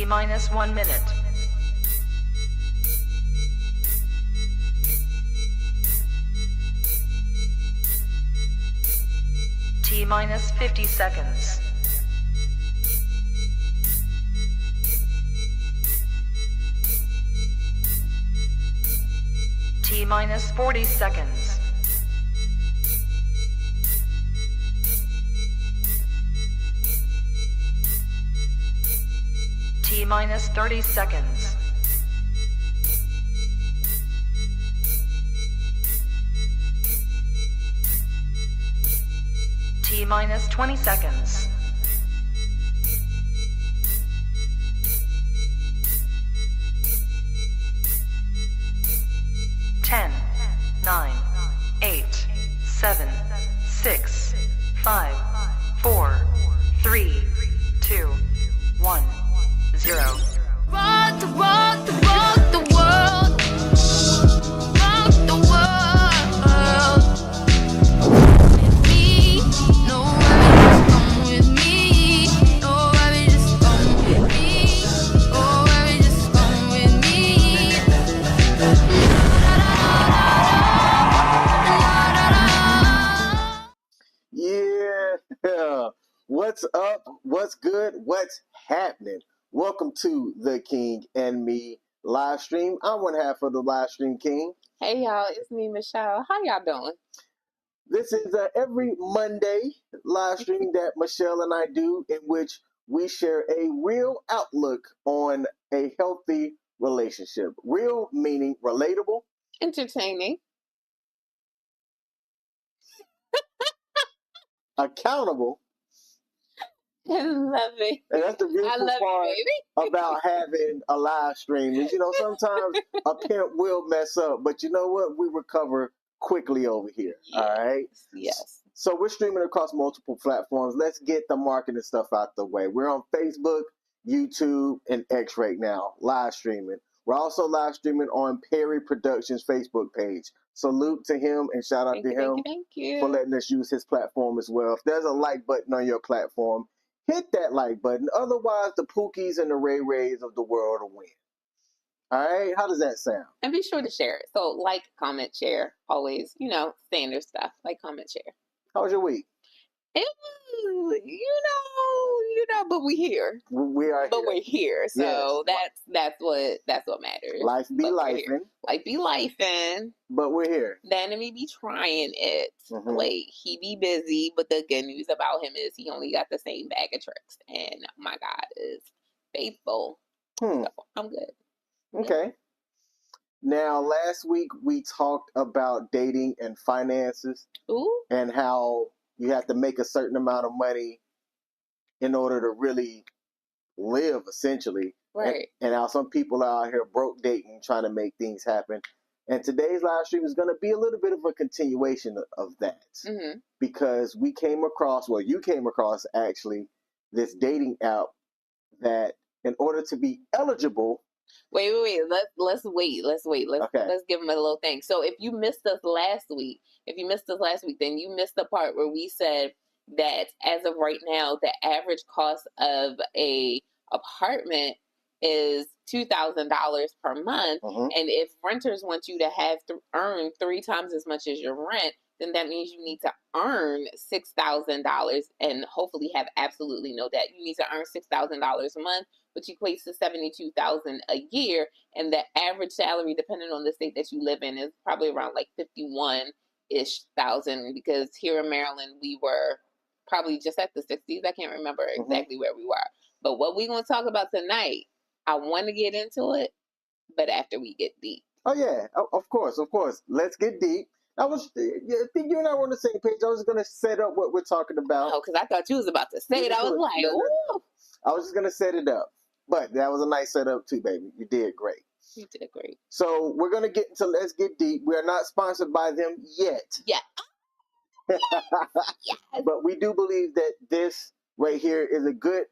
T minus 1 minute. T minus 50 seconds. T minus 40 seconds. T minus 30 seconds. T minus 20 seconds. Ten, 9, 8, 7, 6, 5, 4, 3, 2, 1, 0. Rock the world, rock the world. With me, no worries, come with me. No worries, just come with me. No worries, just come with me. Yeah. What's up? What's good? What's happening? Welcome to the King M.E live stream. I'm one half of the live stream king. Hey y'all, it's me, Michelle. How y'all doing? This is every Monday live stream that Michelle and I do, in which we share a real outlook on a healthy relationship. Real meaning relatable, Entertaining. accountable, And loving. and that's the I beautiful love part you, baby. about having a live stream. Is, sometimes a pimp will mess up, but you know what? We recover quickly over here. Yes. All right. Yes. So we're streaming across multiple platforms. Let's get the marketing stuff out the way. We're on Facebook, YouTube, and X right now, live streaming. We're also live streaming on Perry Productions' Facebook page. Salute to him and shout out to him Thank you. for letting us use his platform as well. If there's a like button on your platform, hit that like button. Otherwise, the Pookies and the Ray Rays of the world will win. All right? How does that sound? And be sure to share it. So like, comment, share. Always, standard stuff. Like, comment, share. How was your week? It was, but we here. We are But here. we're here. So that's what matters. Life be But we're lifing. here. Life be lifing. But we're here. The enemy be trying it. Mhm. Like, he be busy, but the good news about him is he only got the same bag of tricks. And my God is faithful. So I'm good. Okay. Now, last week we talked about dating and finances. Ooh. And how you have to make a certain amount of money in order to really live, essentially. Right. And how some people are out here broke dating, trying to make things happen. And today's live stream is going to be a little bit of a continuation of that. Mm-hmm. Because you came across actually this dating app that in order to be eligible. Wait. Let's wait. Let's give them a little thing. So if you missed us last week, then you missed the part where we said that as of right now, the average cost of a apartment is $2,000 per month. Mm-hmm. And if renters want you to have to earn 3 times as much as your rent, then that means you need to earn $6,000 and hopefully have absolutely no debt. You need to earn $6,000 a month, which equates to $72,000 a year. And the average salary, depending on the state that you live in, is probably around like 51-ish thousand, because here in Maryland, we were probably just at the 60s. I can't remember exactly where we were. But what we're going to talk about tonight, I want to get into it, but after we get deep. Oh, yeah. Of course. Let's get deep. I think you and I were on the same page. I was going to set up what we're talking about. Oh, because I thought you was about to say it. I was like, ooh. I was just going to set it up. But that was a nice setup too, baby. You did great. You did great. So we're going to get into Let's Get Deep. We are not sponsored by them yet. Yeah. Yes. But we do believe that this right here is a good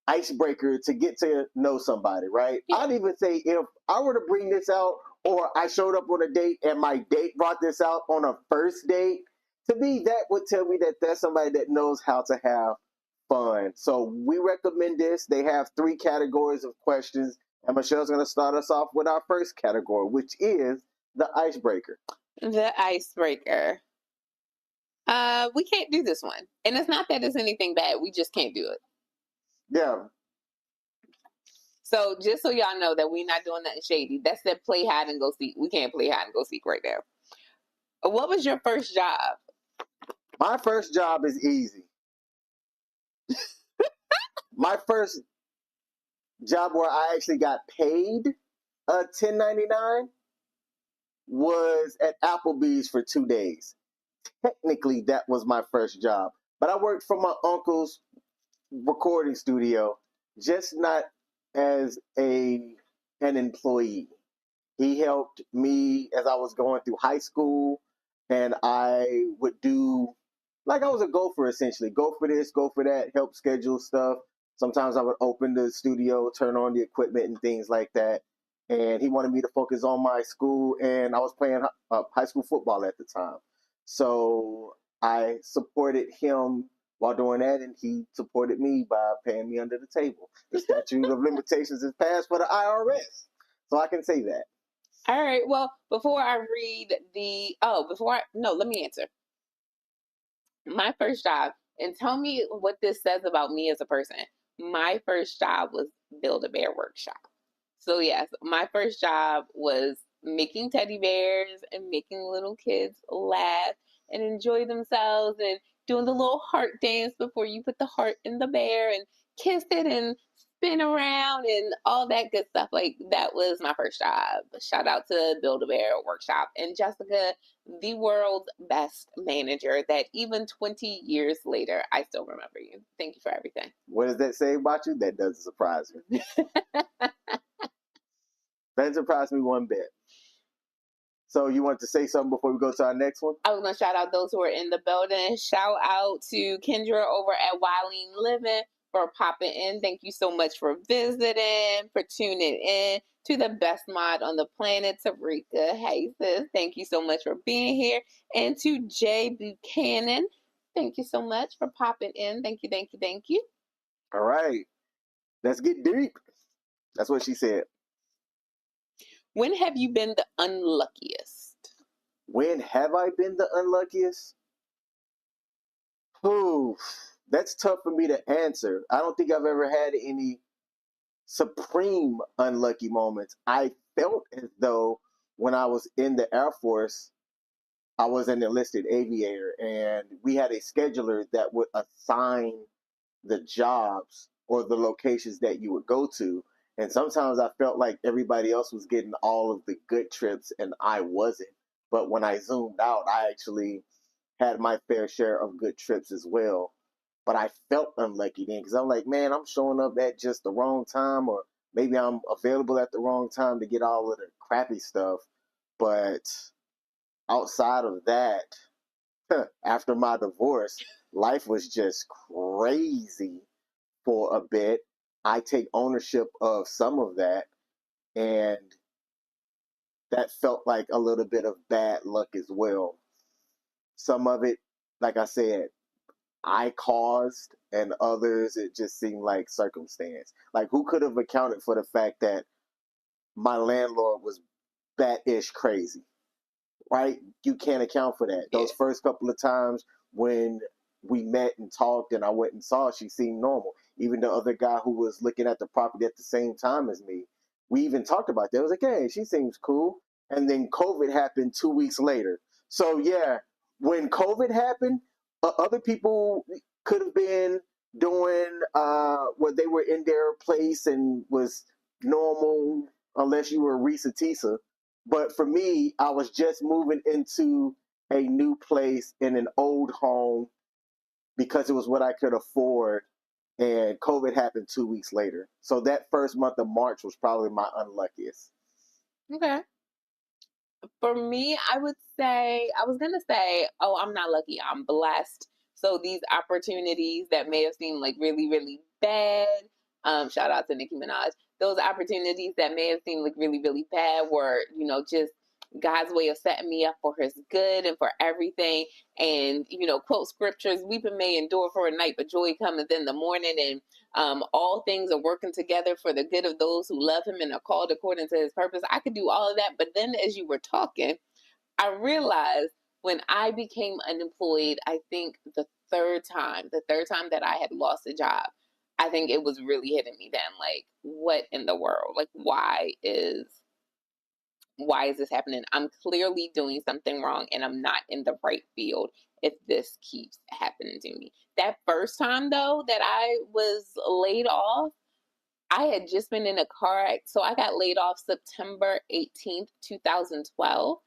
icebreaker to get to know somebody, right? Yeah. I'd even say if I were to bring this out, or I showed up on a date and my date brought this out on a first date, to me, that would tell me that that's somebody that knows how to have fun. So we recommend this. They have 3 categories of questions, and Michelle's going to start us off with our first category, which is the icebreaker. The icebreaker. We can't do this one. And it's not that it's anything bad. We just can't do it. Yeah. So just so y'all know that we're not doing nothing shady. That's that play hide and go seek. We can't play hide and go seek right now. What was your first job? My first job is easy. My first job where I actually got paid a 1099 was at Applebee's for 2 days. Technically, that was my first job. But I worked for my uncle's recording studio, just not as an employee. He helped me as I was going through high school, and I would do, like I was a gopher essentially. Go for this, go for that, help schedule stuff. Sometimes I would open the studio, turn on the equipment and things like that. And he wanted me to focus on my school, and I was playing high school football at the time. So I supported him while doing that, and he supported me by paying me under the table. The statute of limitations is passed for the IRS, so I can say that. All right. Well, before I read let me answer. My first job, and tell me what this says about me as a person. My first job was Build-A-Bear Workshop. So yes, my first job was making teddy bears and making little kids laugh and enjoy themselves and doing the little heart dance before you put the heart in the bear and kiss it and spin around and all that good stuff. Like, that was my first job. Shout out to Build-A-Bear Workshop. And Jessica, the world's best manager, that even 20 years later, I still remember you. Thank you for everything. What does that say about you? That doesn't surprise me. That surprised me one bit. So you want to say something before we go to our next one? I was going to shout out those who are in the building. Shout out to Kendra over at Wileen Living for popping in. Thank you so much for visiting, for tuning in. To the best mod on the planet, Tarika. Hey, sis. Thank you so much for being here. And to Jay Buchanan, thank you so much for popping in. Thank you, thank you, thank you. All right. Let's get deep. That's what she said. When have you been the unluckiest? When have I been the unluckiest? Ooh, that's tough for me to answer. I don't think I've ever had any supreme unlucky moments. I felt as though when I was in the Air Force, I was an enlisted aviator, and we had a scheduler that would assign the jobs or the locations that you would go to. And sometimes I felt like everybody else was getting all of the good trips and I wasn't. But when I zoomed out, I actually had my fair share of good trips as well. But I felt unlucky then because I'm like, man, I'm showing up at just the wrong time, or maybe I'm available at the wrong time to get all of the crappy stuff. But outside of that, after my divorce, life was just crazy for a bit. I take ownership of some of that, and that felt like a little bit of bad luck as well. Some of it, like I said, I caused, and others, it just seemed like circumstance. Like, who could have accounted for the fact that my landlord was bat-ish crazy? Right? You can't account for that. Those first couple of times when we met and talked and I went and saw her, she seemed normal. Even the other guy who was looking at the property at the same time as me, we even talked about that. I was like, hey, she seems cool. And then COVID happened 2 weeks later. So yeah, when COVID happened, other people could have been doing what they were in their place and was normal, unless you were Risa Tisa. But for me, I was just moving into a new place in an old home because it was what I could afford. And COVID happened 2 weeks later. So that first month of March was probably my unluckiest. Okay. For me, I was going to say, oh, I'm not lucky, I'm blessed. So these opportunities that may have seemed like really, really bad, shout out to Nicki Minaj, those opportunities that may have seemed like really, really bad were, just God's way of setting me up for his good and for everything. And, quote scriptures, weeping may endure for a night, but joy cometh in the morning. And all things are working together for the good of those who love him and are called according to his purpose. I could do all of that. But then as you were talking, I realized when I became unemployed, I think the third time that I had lost a job, I think it was really hitting me then. Like, what in the world? Like, why is this happening? I'm clearly doing something wrong and I'm not in the right field if this keeps happening to me. That first time, though, that I was laid off, I had just been in a car accident. So I got laid off September 18th, 2012.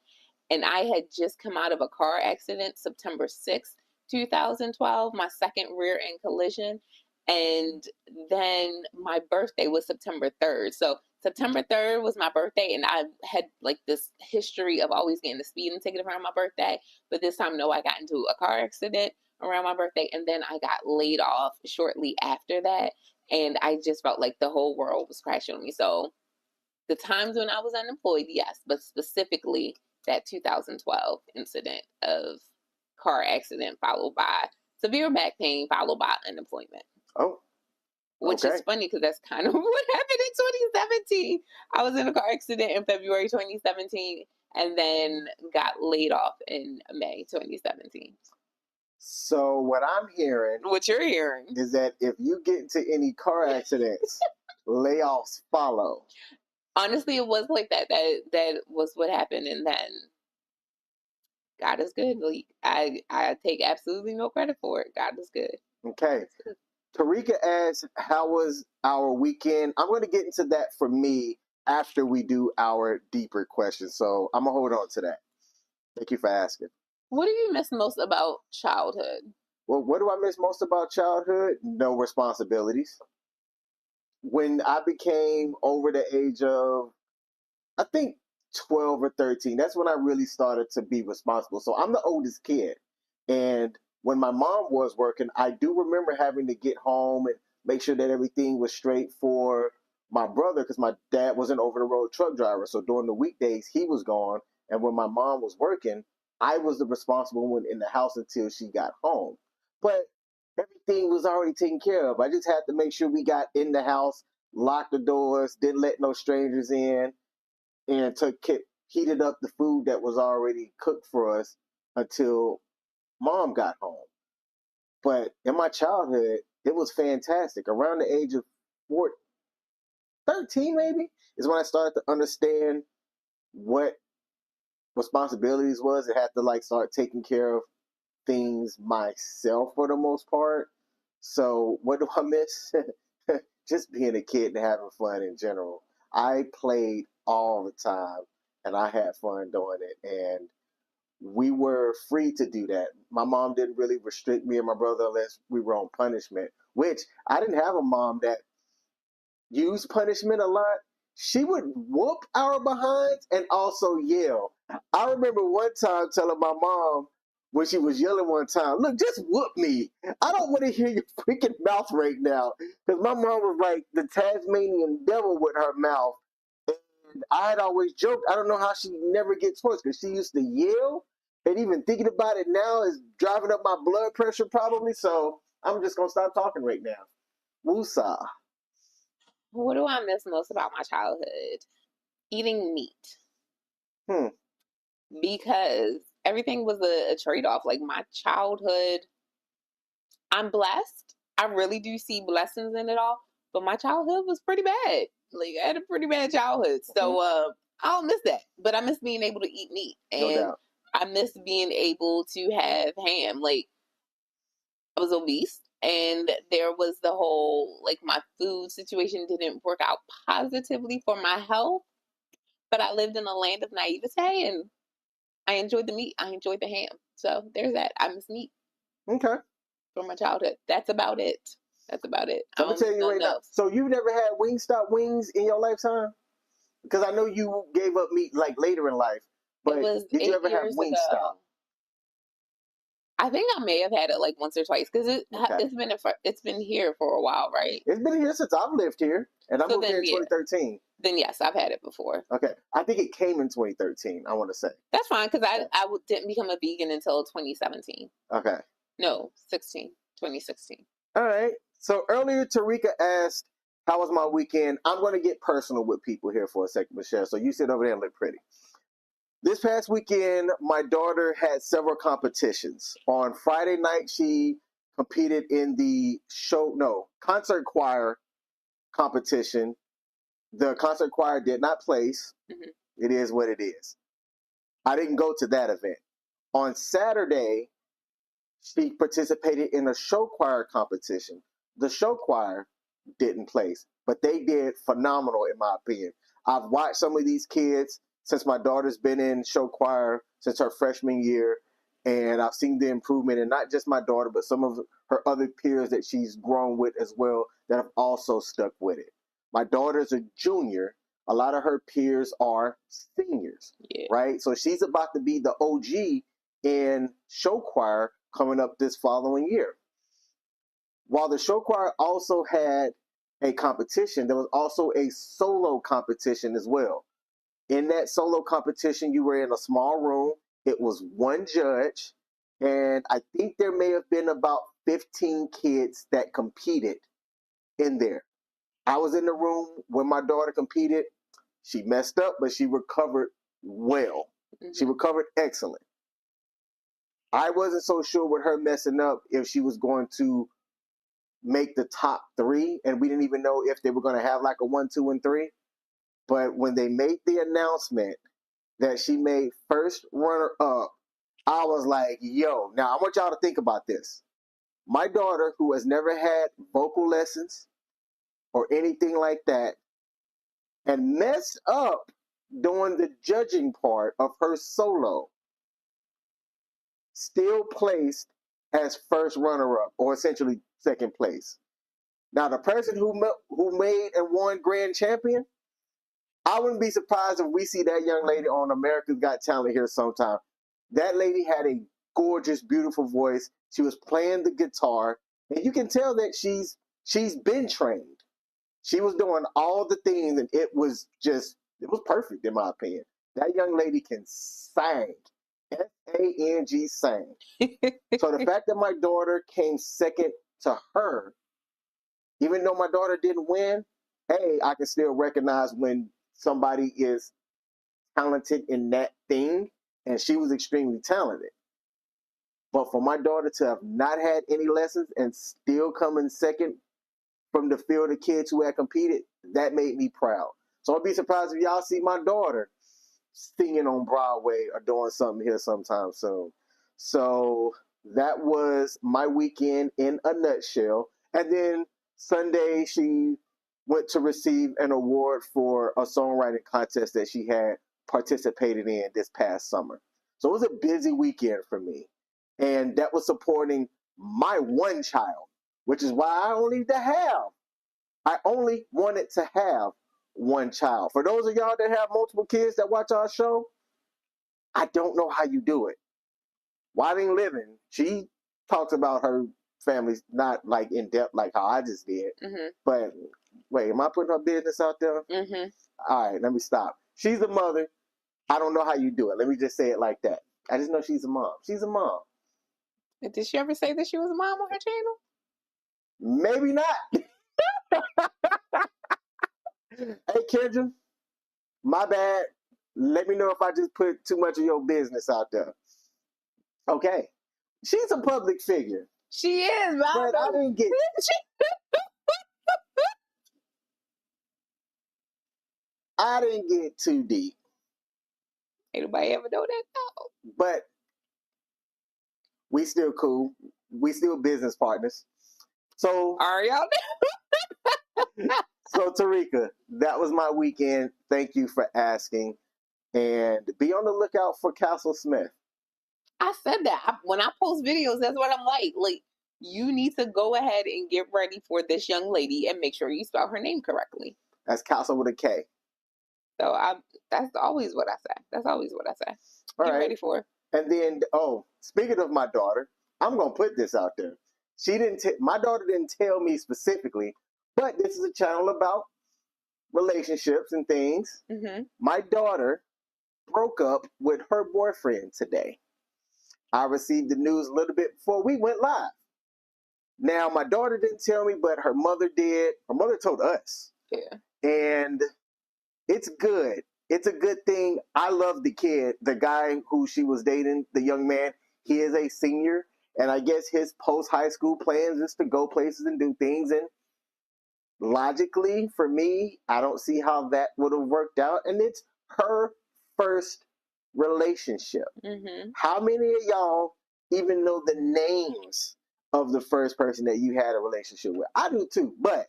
And I had just come out of a car accident September 6th, 2012, my second rear end collision. And then my birthday was September 3rd. So September 3rd was my birthday, and I had like this history of always getting the speeding ticket around my birthday. But this time, no, I got into a car accident around my birthday, and then I got laid off shortly after that. And I just felt like the whole world was crashing on me. So the times when I was unemployed, yes, but specifically that 2012 incident of car accident followed by severe back pain followed by unemployment. Oh. Which is funny because that's kind of what happened in 2017. I was in a car accident in February 2017 and then got laid off in May 2017. So what I'm hearing, What you're hearing, is that if you get into any car accidents, layoffs follow. Honestly, it was like that. That was what happened, and then God is good. Like, I take absolutely no credit for it. God is good. Okay. Tarika asks, how was our weekend? I'm going to get into that for me after we do our deeper questions. So I'm going to hold on to that. Thank you for asking. What do you miss most about childhood? Well, what do I miss most about childhood? No responsibilities. When I became over the age of, I think, 12 or 13, that's when I really started to be responsible. So I'm the oldest kid. And when my mom was working, I do remember having to get home and make sure that everything was straight for my brother because my dad was an over-the-road truck driver. So during the weekdays, he was gone. And when my mom was working, I was the responsible one in the house until she got home. But everything was already taken care of. I just had to make sure we got in the house, locked the doors, didn't let no strangers in, and heated up the food that was already cooked for us until mom got home. But in my childhood, it was fantastic. Around the age of 13 maybe, is when I started to understand what responsibilities was. I had to like start taking care of things myself for the most part. So what do I miss? Just being a kid and having fun in general. I played all the time and I had fun doing it. And we were free to do that. My mom didn't really restrict me and my brother unless we were on punishment, which I didn't have a mom that used punishment a lot. She would whoop our behinds and also yell. I remember one time telling my mom when she was yelling one time, look, just whoop me. I don't want to hear your freaking mouth right now. Because my mom was like the Tasmanian devil with her mouth. And I had always joked, I don't know how she never gets worse because she used to yell. And even thinking about it now is driving up my blood pressure probably. So I'm just going to stop talking right now. Woosah. What do I miss most about my childhood? Eating meat. Because everything was a trade-off. Like my childhood, I'm blessed. I really do see blessings in it all. But my childhood was pretty bad. Like I had a pretty bad childhood. So I don't miss that. But I miss being able to eat meat. And No doubt. I miss being able to have ham. Like I was obese. And there was the whole, like my food situation didn't work out positively for my health. But I lived in a land of naivete and I enjoyed the meat. I enjoyed the ham. So there's that. I miss meat. Okay. From my childhood. That's about it. That's about it. I'm going to tell you right now. So you've never had Wingstop wings in your lifetime? Because I know you gave up meat like later in life. But It was did you ever have Wingstop? I think I may have had it like once or twice because Okay. it's been here for a while, right? It's been here since I've lived here, and I So moved here then, in yeah. 2013. Then yes, I've had it before. Okay, I think it came in 2013. I want to say. That's fine because Okay. I didn't become a vegan until 2017. Okay. No, 2016. All right. So earlier, Tarika asked, "How was my weekend?" I'm going to get personal with people here for a second, Michelle. So you sit over there and look pretty. This past weekend, my daughter had several competitions. On Friday night, she competed in the concert choir competition. The concert choir did not place. Mhm. It is what it is. I didn't go to that event. On Saturday, she participated in a show choir competition. The show choir didn't place, but they did phenomenal in my opinion. I've watched some of these kids since my daughter's been in show choir since her freshman year, and I've seen the improvement in not just my daughter, but some of her other peers that she's grown with as well that have also stuck with it. My daughter's a junior. A lot of her peers are seniors, Yeah. right? So she's about to be the OG in show choir coming up this following year. While the show choir also had a competition, there was also a solo competition as well. In that solo competition, you were in a small room. It was one judge, and I think there may have been about 15 kids that competed in there. I was in the room when my daughter competed. She messed up, but she recovered well. She Mhm. recovered excellent. I wasn't so sure with her messing up if she was going to make the top three, and we didn't even know if they were going to have like a 1, 2, and 3. But when they made the announcement that she made first runner up, I was like, yo, now I want y'all to think about this. My daughter, who has never had vocal lessons or anything like that, and messed up during the judging part of her solo, still placed as first runner up, or essentially second place. Now, the person who made and won grand champion, I wouldn't be surprised if we see that young lady on America's Got Talent here sometime. That lady had a gorgeous, beautiful voice. She was playing the guitar, and you can tell that she's been trained. She was doing all the things, and it was perfect in my opinion. That young lady can sing. S-A-N-G, sing. So the fact that my daughter came second to her, even though my daughter didn't win, hey, I can still recognize when somebody is talented in that thing, and she was extremely talented. But for my daughter to have not had any lessons and still come in second from the field of kids who had competed, that made me proud. So I'd be surprised if y'all see my daughter singing on Broadway or doing something here sometime soon. So that was my weekend in a nutshell. And then Sunday, she went to receive an award for a songwriting contest that she had participated in this past summer. So it was a busy weekend for me. And that was supporting my one child, which is why I only wanted to have one child. For those of y'all that have multiple kids that watch our show, I don't know how you do it. Wilding Living, she talks about her family not like in depth like how I just did. Mhm. But wait, am I putting her business out there? Mhm. All right, let me stop. She's a mother. I don't know how you do it. Let me just say it like that. I just know she's a mom. She's a mom. Did she ever say that she was a mom on her channel? Maybe not. Hey, Kendra, my bad. Let me know if I just put too much of your business out there. Okay. She's a public figure. She is, but But I didn't get too deep. Ain't nobody ever know that though. But we still cool. We still business partners. So Are y'all? so Tarika, that was my weekend. Thank you for asking. And be on the lookout for Castle Smith. I said that when I post videos. That's what I'm like. Like, you need to go ahead and get ready for this young lady and make sure you spell her name correctly. That's Castle with a K. So that's always what I say. That's always what I say. All Get right. ready for her. And then, speaking of my daughter, I'm gonna put this out there. My daughter didn't tell me specifically, but this is a channel about relationships and things. Mm-hmm. My daughter broke up with her boyfriend today. I received the news a little bit before we went live. Now, my daughter didn't tell me, but her mother did. Her mother told us. Yeah. And it's good. It's a good thing. I love the kid, the guy who she was dating, the young man. He is a senior. And I guess his post-high school plans is to go places and do things. And logically, for me, I don't see how that would have worked out. And it's her first relationship. Mm-hmm. How many of y'all even know the names of the first person that you had a relationship with? I do too, but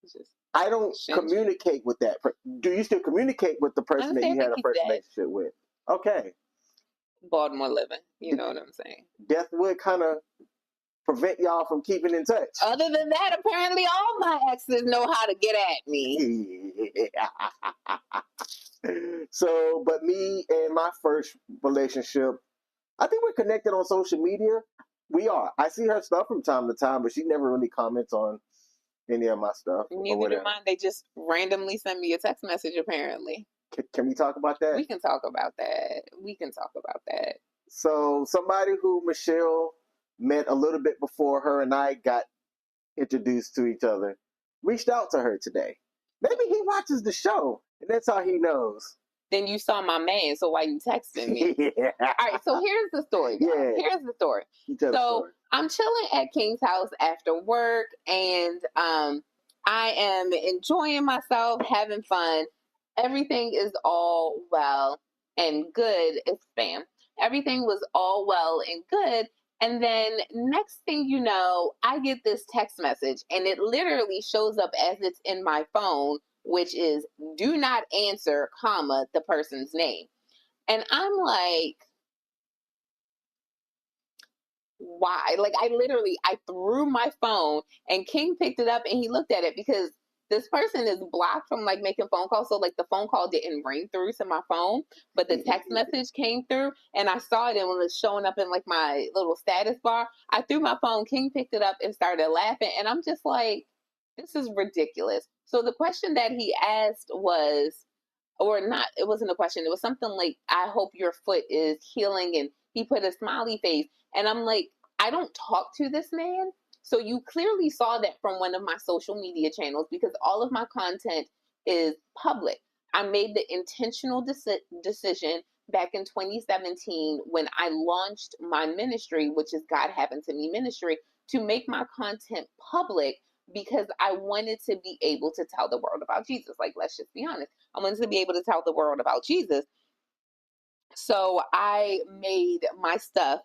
Just I don't communicate with that. Do you still communicate with the person that you had a first relationship with? Okay. Baltimore living. You know what I'm saying? Death would kind of prevent y'all from keeping in touch. Other than that, apparently all my exes know how to get at me. So, but me and my first relationship, I think we're connected on social media. We are. I see her stuff from time to time, but she never really comments on any of my stuff. Neither do mine. They just randomly send me a text message, apparently. Can we talk about that? We can talk about that. So somebody who Michelle met a little bit before her and I got introduced to each other reached out to her today. Maybe he watches the show, and that's how he knows. Then you saw my man, so why you texting me? Yeah. All right, so here's the story, guys. Yeah. Here's the story. So I'm chilling at King's house after work, and I am enjoying myself, having fun. Everything is all well and good. It's spam. Everything was all well and good. And then next thing you know, I get this text message, and it literally shows up as it's in my phone, which is do not answer, comma, the person's name. And I'm like, why? Like, I threw my phone, and King picked it up and he looked at it because this person is blocked from like making phone calls. So like the phone call didn't ring through to my phone, but the text message came through and I saw it and when it was showing up in like my little status bar, I threw my phone. King picked it up and started laughing. And I'm just like, this is ridiculous. So the question that he asked was, or not, it wasn't a question. It was something like, I hope your foot is healing. And he put a smiley face. And I'm like, I don't talk to this man. So you clearly saw that from one of my social media channels because all of my content is public. I made the intentional decision back in 2017 when I launched my ministry, which is God Happened to Me Ministry, to make my content public because I wanted to be able to tell the world about Jesus. Like, let's just be honest. I wanted to be able to tell the world about Jesus. So I made my stuff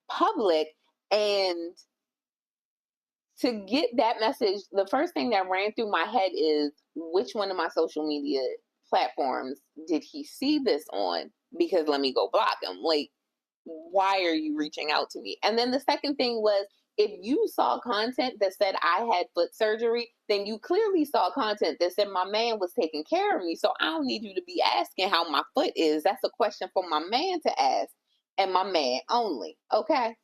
public, and to get that message, the first thing that ran through my head is which one of my social media platforms did he see this on? Because let me go block him. Like, why are you reaching out to me? And then the second thing was, if you saw content that said I had foot surgery, then you clearly saw content that said my man was taking care of me. So I don't need you to be asking how my foot is. That's a question for my man to ask, and my man only. Okay?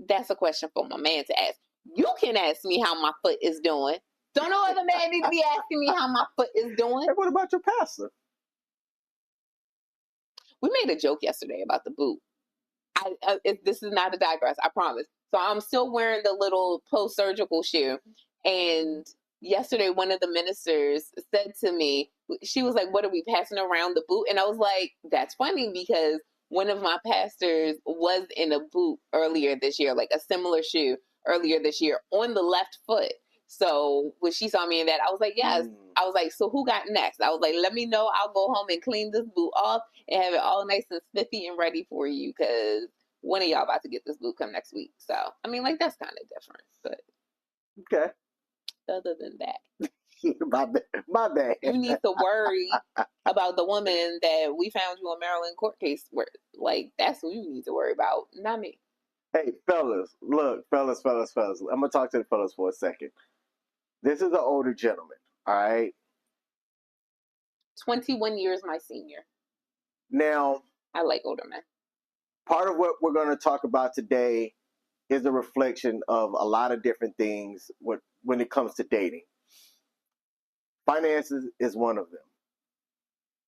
That's a question for my man to ask. You can ask me how my foot is doing. Don't no other man need to be asking me how my foot is doing. Hey, what about your pastor? We made a joke yesterday about the boot. This is not a digress, I promise. So I'm still wearing the little post-surgical shoe. And yesterday, one of the ministers said to me, she was like, what are we passing around the boot? And I was like, that's funny because one of my pastors was in a boot earlier this year, like a similar shoe earlier this year on the left foot. So when she saw me in that, I was like, yes. I was like, so who got next? I was like, let me know. I'll go home and clean this boot off and have it all nice and spiffy and ready for you because one of y'all about to get this boot come next week. So, I mean, like, that's kind of different. But okay. Other than that. My bad. You need to worry about the woman that we found you in Maryland court case where, like, that's who you need to worry about, not me. Hey, fellas, look, fellas. I'm going to talk to the fellas for a second. This is an older gentleman, all right? 21 years my senior. Now, I like older men. Part of what we're going to talk about today is a reflection of a lot of different things when it comes to dating. Finances is one of them.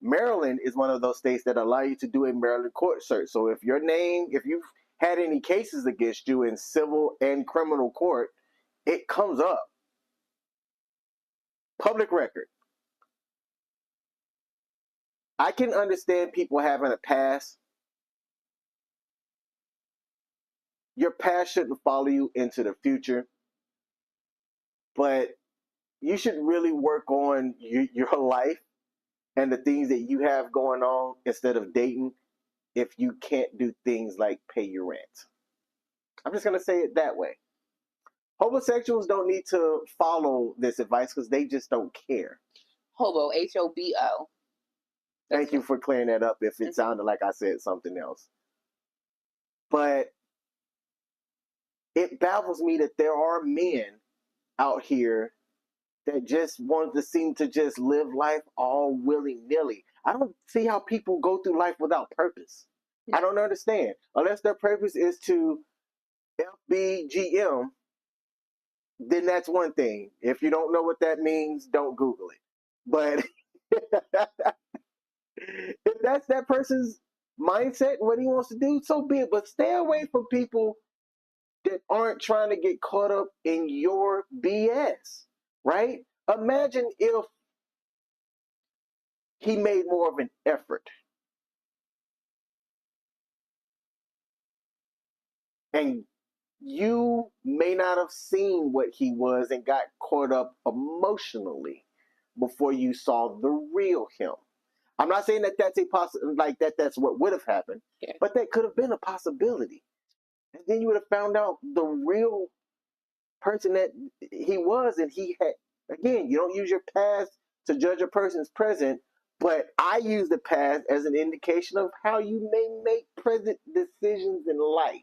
Maryland is one of those states that allow you to do a Maryland court search. So if you've had any cases against you in civil and criminal court, it comes up. Public record. I can understand people having a past. Your past shouldn't follow you into the future, but you should really work on your life and the things that you have going on instead of dating if you can't do things like pay your rent. I'm just going to say it that way. Homosexuals don't need to follow this advice because they just don't care. Hobo, H-O-B-O. Thank you for clearing that up if it sounded like I said something else. But it baffles me that there are men out here that just want to seem to just live life all willy-nilly. I don't see how people go through life without purpose. I don't understand. Unless their purpose is to FBGM, then that's one thing. If you don't know what that means, don't Google it. But if that's that person's mindset, what he wants to do, so be it. But stay away from people that aren't trying to get caught up in your BS, right? Imagine if he made more of an effort and you may not have seen what he was and got caught up emotionally before you saw the real him. I'm not saying that that's that's what would have happened, but that could have been a possibility. And then you would have found out the real person that he was, and he had. Again, you don't use your past to judge a person's present, but I use the past as an indication of how you may make present decisions in life.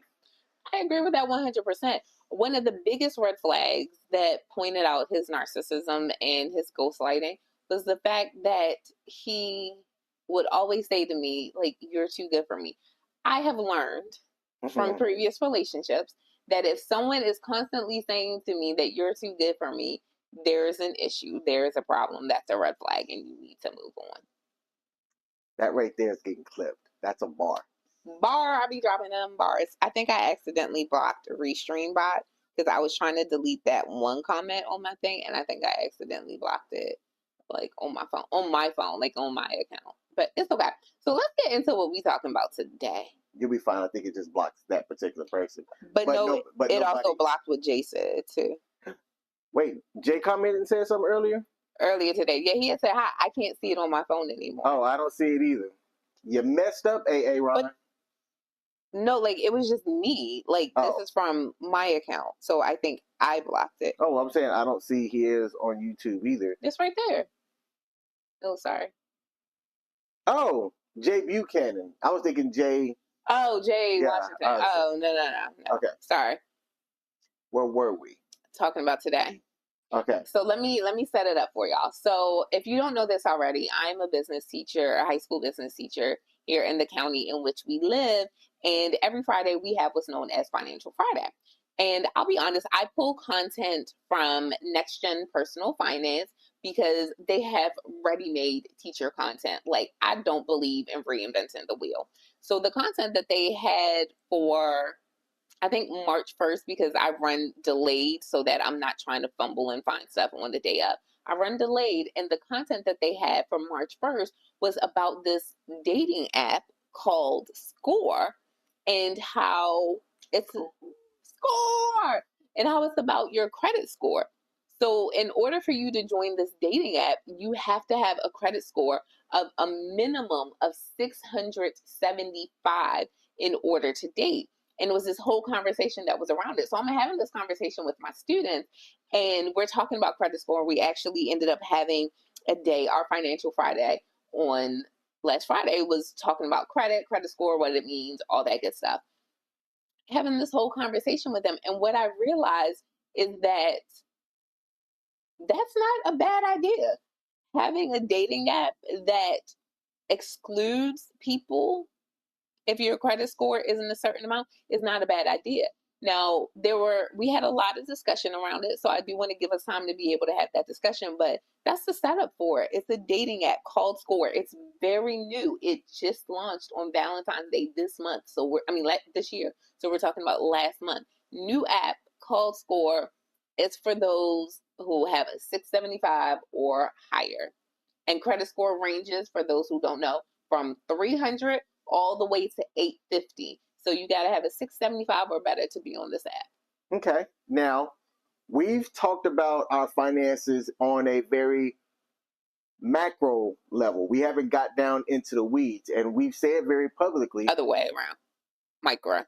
I agree with that 100%. One of the biggest red flags that pointed out his narcissism and his gaslighting was the fact that he would always say to me, like, you're too good for me. I have learned from previous relationships that if someone is constantly saying to me that you're too good for me, there's an issue, there's a problem, that's a red flag, and you need to move on. That right there is getting clipped. That's a bar. I be dropping them bars. I think I accidentally blocked Restream Bot because I was trying to delete that one comment on my thing, and I think I accidentally blocked it, like on my phone, like on my account. But it's okay. So let's get into what we talking about today. You'll be fine. I think it just blocks that particular person. But it nobody... also blocked what Jay said too. Wait, Jay commented and said something earlier today. Yeah, he had said, "Hi, I can't see it on my phone anymore." Oh, I don't see it either. You messed up, Ron. No, like it was just me. Like this is from my account, so I think I blocked it. Oh, I'm saying I don't see his on YouTube either. It's right there. Oh, sorry. Oh, Jay Buchanan. I was thinking Jay. Oh, Jay Washington. Oh, no. Okay. Sorry. Where were we? Talking about today. Okay. So let me set it up for y'all. So if you don't know this already, I'm a business teacher, a high school business teacher here in the county in which we live. And every Friday we have what's known as Financial Friday. And I'll be honest, I pull content from Next Gen Personal Finance because they have ready-made teacher content. Like, I don't believe in reinventing the wheel. So the content that they had for, I think, March 1st, because I run delayed so that I'm not trying to fumble and find stuff on the day of. I run delayed, and the content that they had for March 1st was about this dating app called Score, and how it's Score, and how it's about your credit score. So in order for you to join this dating app, you have to have a credit score of a minimum of 675 in order to date. And it was this whole conversation that was around it. So I'm having this conversation with my students, and we're talking about credit score. We actually ended up having a day, our Financial Friday on last Friday was talking about credit score, what it means, all that good stuff. Having this whole conversation with them. And what I realized is that that's not a bad idea. Having a dating app that excludes people if your credit score isn't a certain amount is not a bad idea. Now, we had a lot of discussion around it, so I do want to give us time to be able to have that discussion, but that's the setup for it. It's a dating app called Score. It's very new. It just launched on Valentine's Day this month. This year. So we're talking about last month. New app called Score. It's for those who have a 675 or higher. And credit score ranges, for those who don't know, from 300 all the way to 850. So you got to have a 675 or better to be on this app. Okay. Now, we've talked about our finances on a very macro level. We haven't got down into the weeds, and we've said very publicly. Other way around. Micro.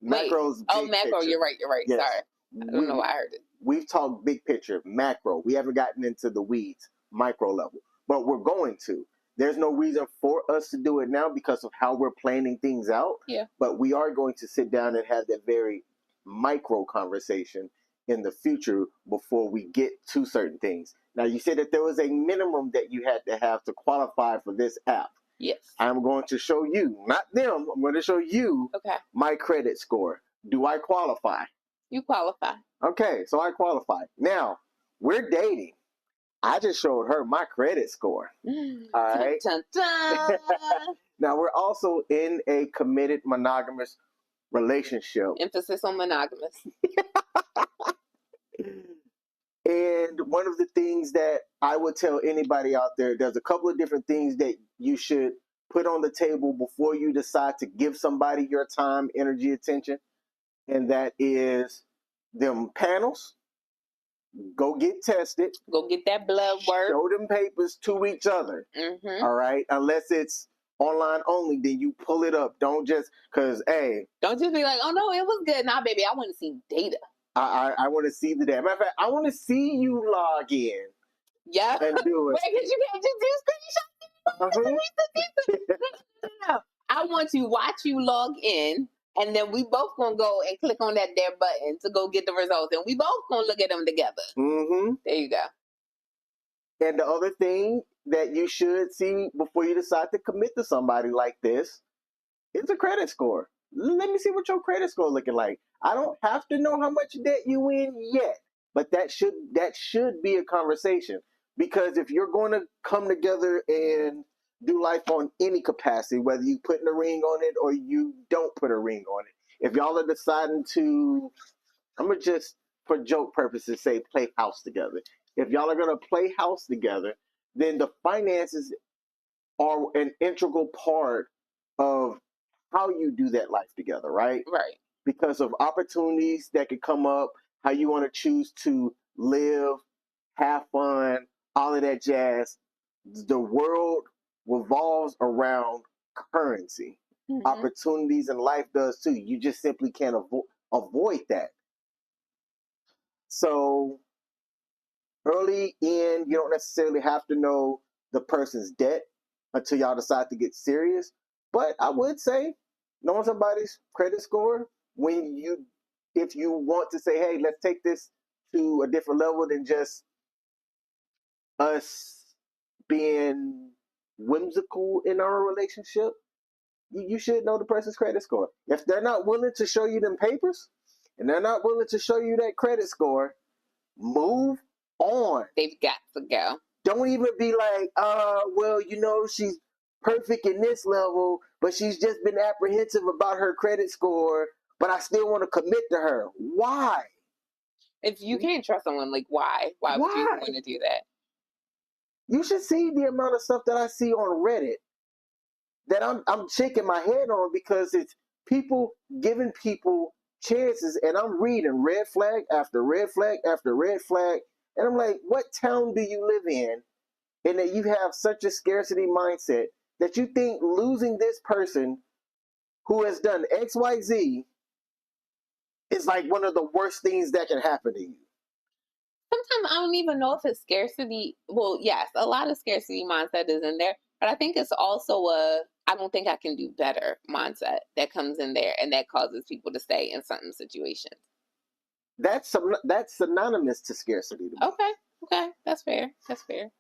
Macro's big macro. picture. You're right. Yes. Sorry. I don't know why I heard it. We've talked big picture, macro. We haven't gotten into the weeds, micro level. But we're going to. There's no reason for us to do it now because of how we're planning things out. Yeah. But we are going to sit down and have that very micro conversation in the future before we get to certain things. Now, you said that there was a minimum that you had to have to qualify for this app. Yes. I'm going to show you, not them, I'm going to show you my credit score. Do I qualify? You qualify. Okay, so I qualify. Now, we're dating. I just showed her my credit score. All right. Dun, dun, dun. Now, we're also in a committed monogamous relationship. Emphasis on monogamous. And one of the things that I would tell anybody out there, there's a couple of different things that you should put on the table before you decide to give somebody your time, energy, attention. And that is them panels. Go get tested. Go get that blood work. Show them papers to each other. Mm-hmm. All right? Unless it's online only, then you pull it up. Don't just, because, hey. Don't just be like, oh, no, it was good. Nah, baby, I want to see data. I want to see the data. Matter of fact, I want to see you log in. Yeah. And do it. Because you can't just do screenshots. No. I want to watch you log in, and then we both going to go and click on that there button to go get the results, and we both going to look at them together. Mm-hmm. There you go. And the other thing that you should see before you decide to commit to somebody like this is a credit score. Let me see what your credit score looking like. I don't have to know how much debt you in yet, but that should be a conversation. Because if you're going to come together and do life on any capacity, whether you putting a ring on it or you don't put a ring on it, if y'all are deciding to, I'm going to just, for joke purposes, say play house together. If y'all are going to play house together, then the finances are an integral part of how you do that life together, right? Right. Because of opportunities that could come up, how you want to choose to live, have fun, all of that jazz. The world revolves around currency. Mm-hmm. Opportunities in life does too. You just simply can't avoid that. So early in, you don't necessarily have to know the person's debt until y'all decide to get serious. But I would say knowing somebody's credit score, if you want to say, hey, let's take this to a different level than just us being whimsical in our relationship, you should know the person's credit score. If they're not willing to show you them papers and they're not willing to show you that credit score, move on. They've got to go. Don't even be like, well, she's perfect in this level, but she's just been apprehensive about her credit score, but I still want to commit to her. Why? If you can't trust someone, like, why? Why would you want to do that? You should see the amount of stuff that I see on Reddit that I'm shaking my head on because it's people giving people chances, and I'm reading red flag after red flag after red flag, and I'm like, what town do you live in? And that you have such a scarcity mindset that you think losing this person who has done X, Y, Z is like one of the worst things that can happen to you. Sometimes I don't even know if it's scarcity. Well, yes, a lot of scarcity mindset is in there, but I think it's also I don't think I can do better mindset that comes in there, and that causes people to stay in certain situations. That's synonymous to scarcity to me. Okay, that's fair. That's fair.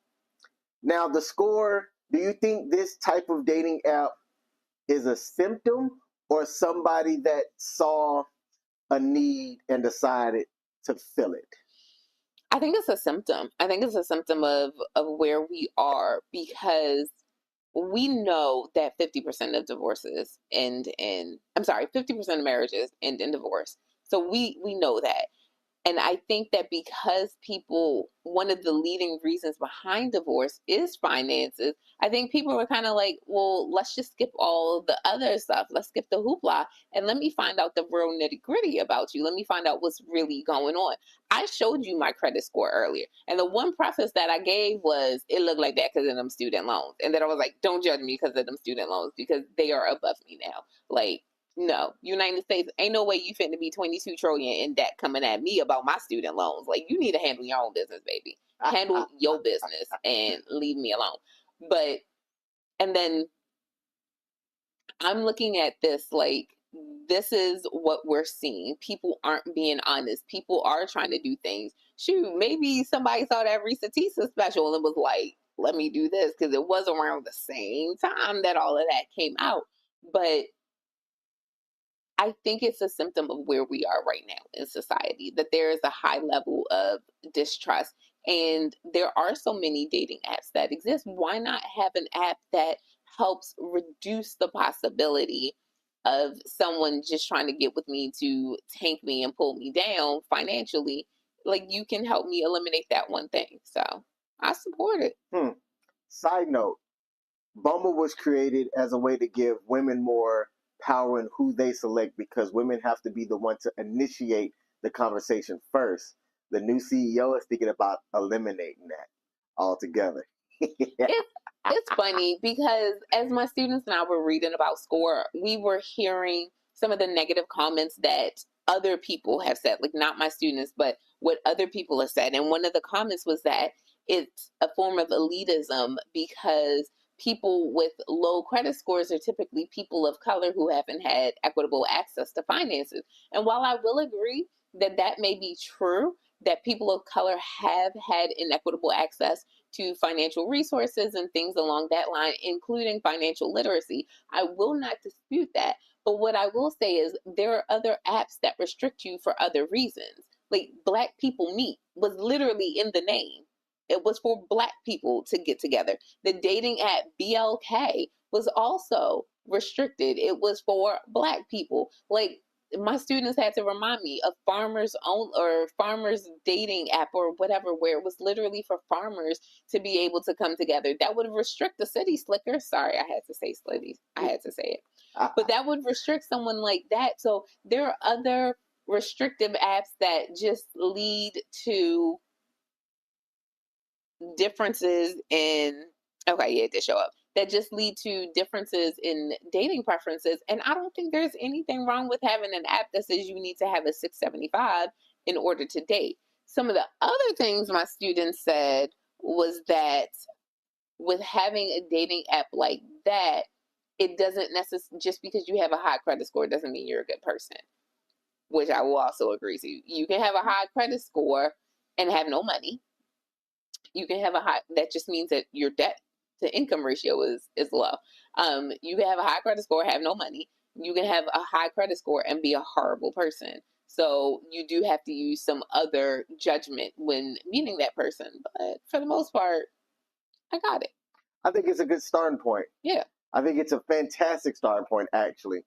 Now, the score, do you think this type of dating app is a symptom or somebody that saw a need and decided to fill it? I think it's a symptom. I think it's a symptom of where we are, because we know that 50% of divorces end in, I'm sorry, 50% of marriages end in divorce. So we know that. And I think that because people, one of the leading reasons behind divorce is finances, I think people are kind of like, well, let's just skip all the other stuff. Let's skip the hoopla and let me find out the real nitty gritty about you. Let me find out what's really going on. I showed you my credit score earlier. And the one preface that I gave was, it looked like that because of them student loans. And then I was like, don't judge me because of them student loans, because they are above me now. Like, no, United States, ain't no way you finna be 22 trillion in debt coming at me about my student loans. Like, you need to handle your own business, baby. Handle your business and leave me alone. But, and then I'm looking at this like, this is what we're seeing. People aren't being honest. People are trying to do things. Shoot, maybe somebody saw that Reese Tisa special and was like, let me do this, because it was around the same time that all of that came out. But I think it's a symptom of where we are right now in society, that there is a high level of distrust. And there are so many dating apps that exist. Why not have an app that helps reduce the possibility of someone just trying to get with me to tank me and pull me down financially? Like, you can help me eliminate that one thing. So I support it. Side note, Bumble was created as a way to give women more power in who they select, because women have to be the one to initiate the conversation first. The new CEO is thinking about eliminating that altogether. It's funny because as my students and I were reading about SCORE, we were hearing some of the negative comments that other people have said, like not my students, but what other people have said. And one of the comments was that it's a form of elitism because people with low credit scores are typically people of color who haven't had equitable access to finances. And while I will agree that that may be true, that people of color have had inequitable access to financial resources and things along that line, including financial literacy, I will not dispute that. But what I will say is there are other apps that restrict you for other reasons. Like Black People Meet was literally in the name. It was for Black people to get together. The dating app BLK was also restricted. It was for Black people. Like, my students had to remind me of farmers own or farmers dating app or whatever, where it was literally for farmers to be able to come together. That would restrict the city slicker. Sorry, I had to say slitties. I had to say it. But that would restrict someone like that. So there are other restrictive apps that just lead to differences in, okay, yeah, it did show up, that just lead to differences in dating preferences. And I don't think there's anything wrong with having an app that says you need to have a 675 in order to date. Some of the other things my students said was that with having a dating app like that, it doesn't necessarily, just because you have a high credit score doesn't mean you're a good person, which I will also agree to. You can have a high credit score and have no money. You can have a high, that just means that your debt to income ratio is low. You can have a high credit score, have no money. You can have a high credit score and be a horrible person. So you do have to use some other judgment when meeting that person. But for the most part, I got it. I think it's a good starting point. Yeah. I think it's a fantastic starting point, actually.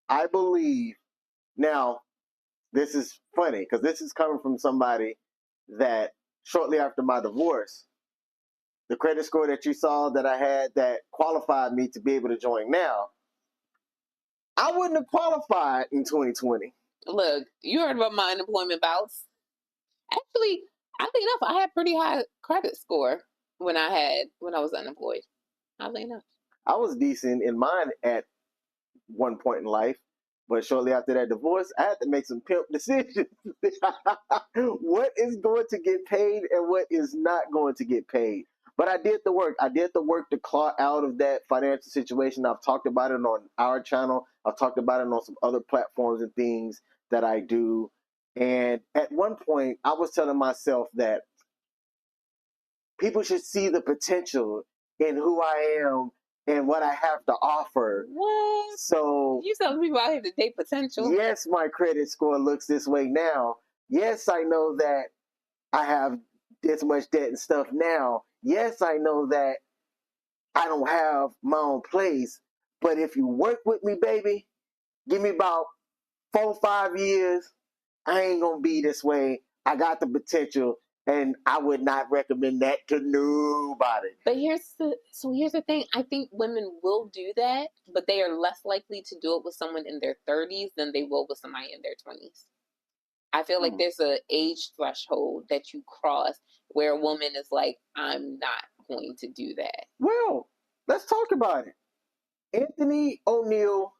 I believe, now, this is funny because this is coming from somebody that shortly after my divorce, the credit score that you saw that I had that qualified me to be able to join now, I wouldn't have qualified in 2020. Look, you heard about my unemployment bouts. Actually, oddly enough, I had pretty high credit score when I was unemployed. Oddly enough. I was decent in mine at one point in life, but shortly after that divorce, I had to make some pimp decisions. What is going to get paid and what is not going to get paid. But I did the work. I did the work to claw out of that financial situation. I've talked about it on our channel. I've talked about it on some other platforms and things that I do. And at one point, I was telling myself that people should see the potential in who I am and what I have to offer. What? So You telling people out here to date potential? yes, my credit score looks this way now. Yes, I know that I have this much debt and stuff now. Yes, I know that I don't have my own place. But if you work with me, baby, give me about 4 or 5 years, I ain't gonna be this way. I got the potential, and I would not recommend that to nobody. But here's the thing. I think women will do that, but they are less likely to do it with someone in their 30s than they will with somebody in their 20s. I feel like there's an age threshold that you cross where a woman is like, I'm not going to do that. Well, let's talk about it. Anthony O'Neill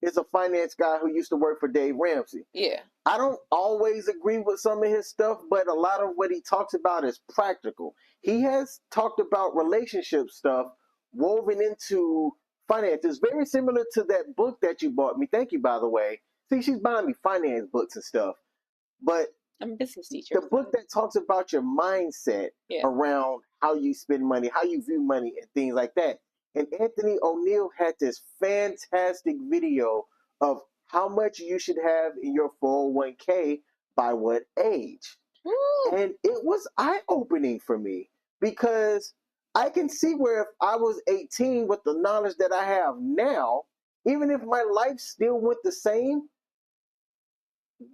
is a finance guy who used to work for Dave Ramsey. Yeah. I don't always agree with some of his stuff, but a lot of what he talks about is practical. He has talked about relationship stuff woven into finance. It's very similar to that book that you bought me. Thank you, by the way. See, she's buying me finance books and stuff. But I'm a business teacher. the book that talks about your mindset around how you spend money, how you view money, and things like that. And Anthony O'Neill had this fantastic video of how much you should have in your 401k by what age. Woo. And it was eye-opening for me because I can see where if I was 18 with the knowledge that I have now, even if my life still went the same,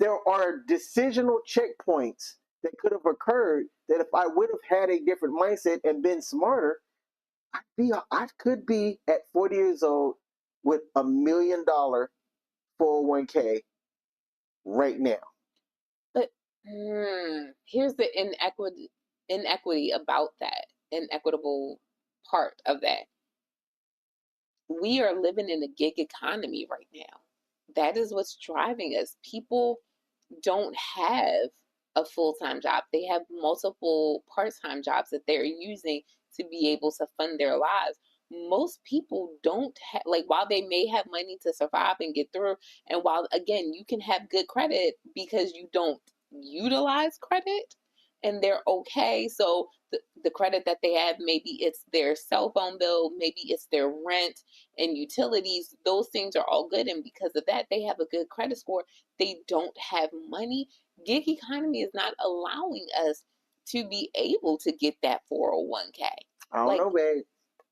there are decisional checkpoints that could have occurred that if I would have had a different mindset and been smarter, I could be at 40 years old with $1 million 401k right now. But here's the inequity about that, inequitable part of that. We are living in a gig economy right now. That is what's driving us. People don't have a full-time job. They have multiple part-time jobs that they're using to be able to fund their lives. Most people don't have, like, while they may have money to survive and get through, and while, again, you can have good credit because you don't utilize credit and they're okay. So the credit that they have, maybe it's their cell phone bill, maybe it's their rent and utilities. Those things are all good. And because of that, they have a good credit score. They don't have money. Gig economy is not allowing us to be able to get that 401k. I don't know, babe.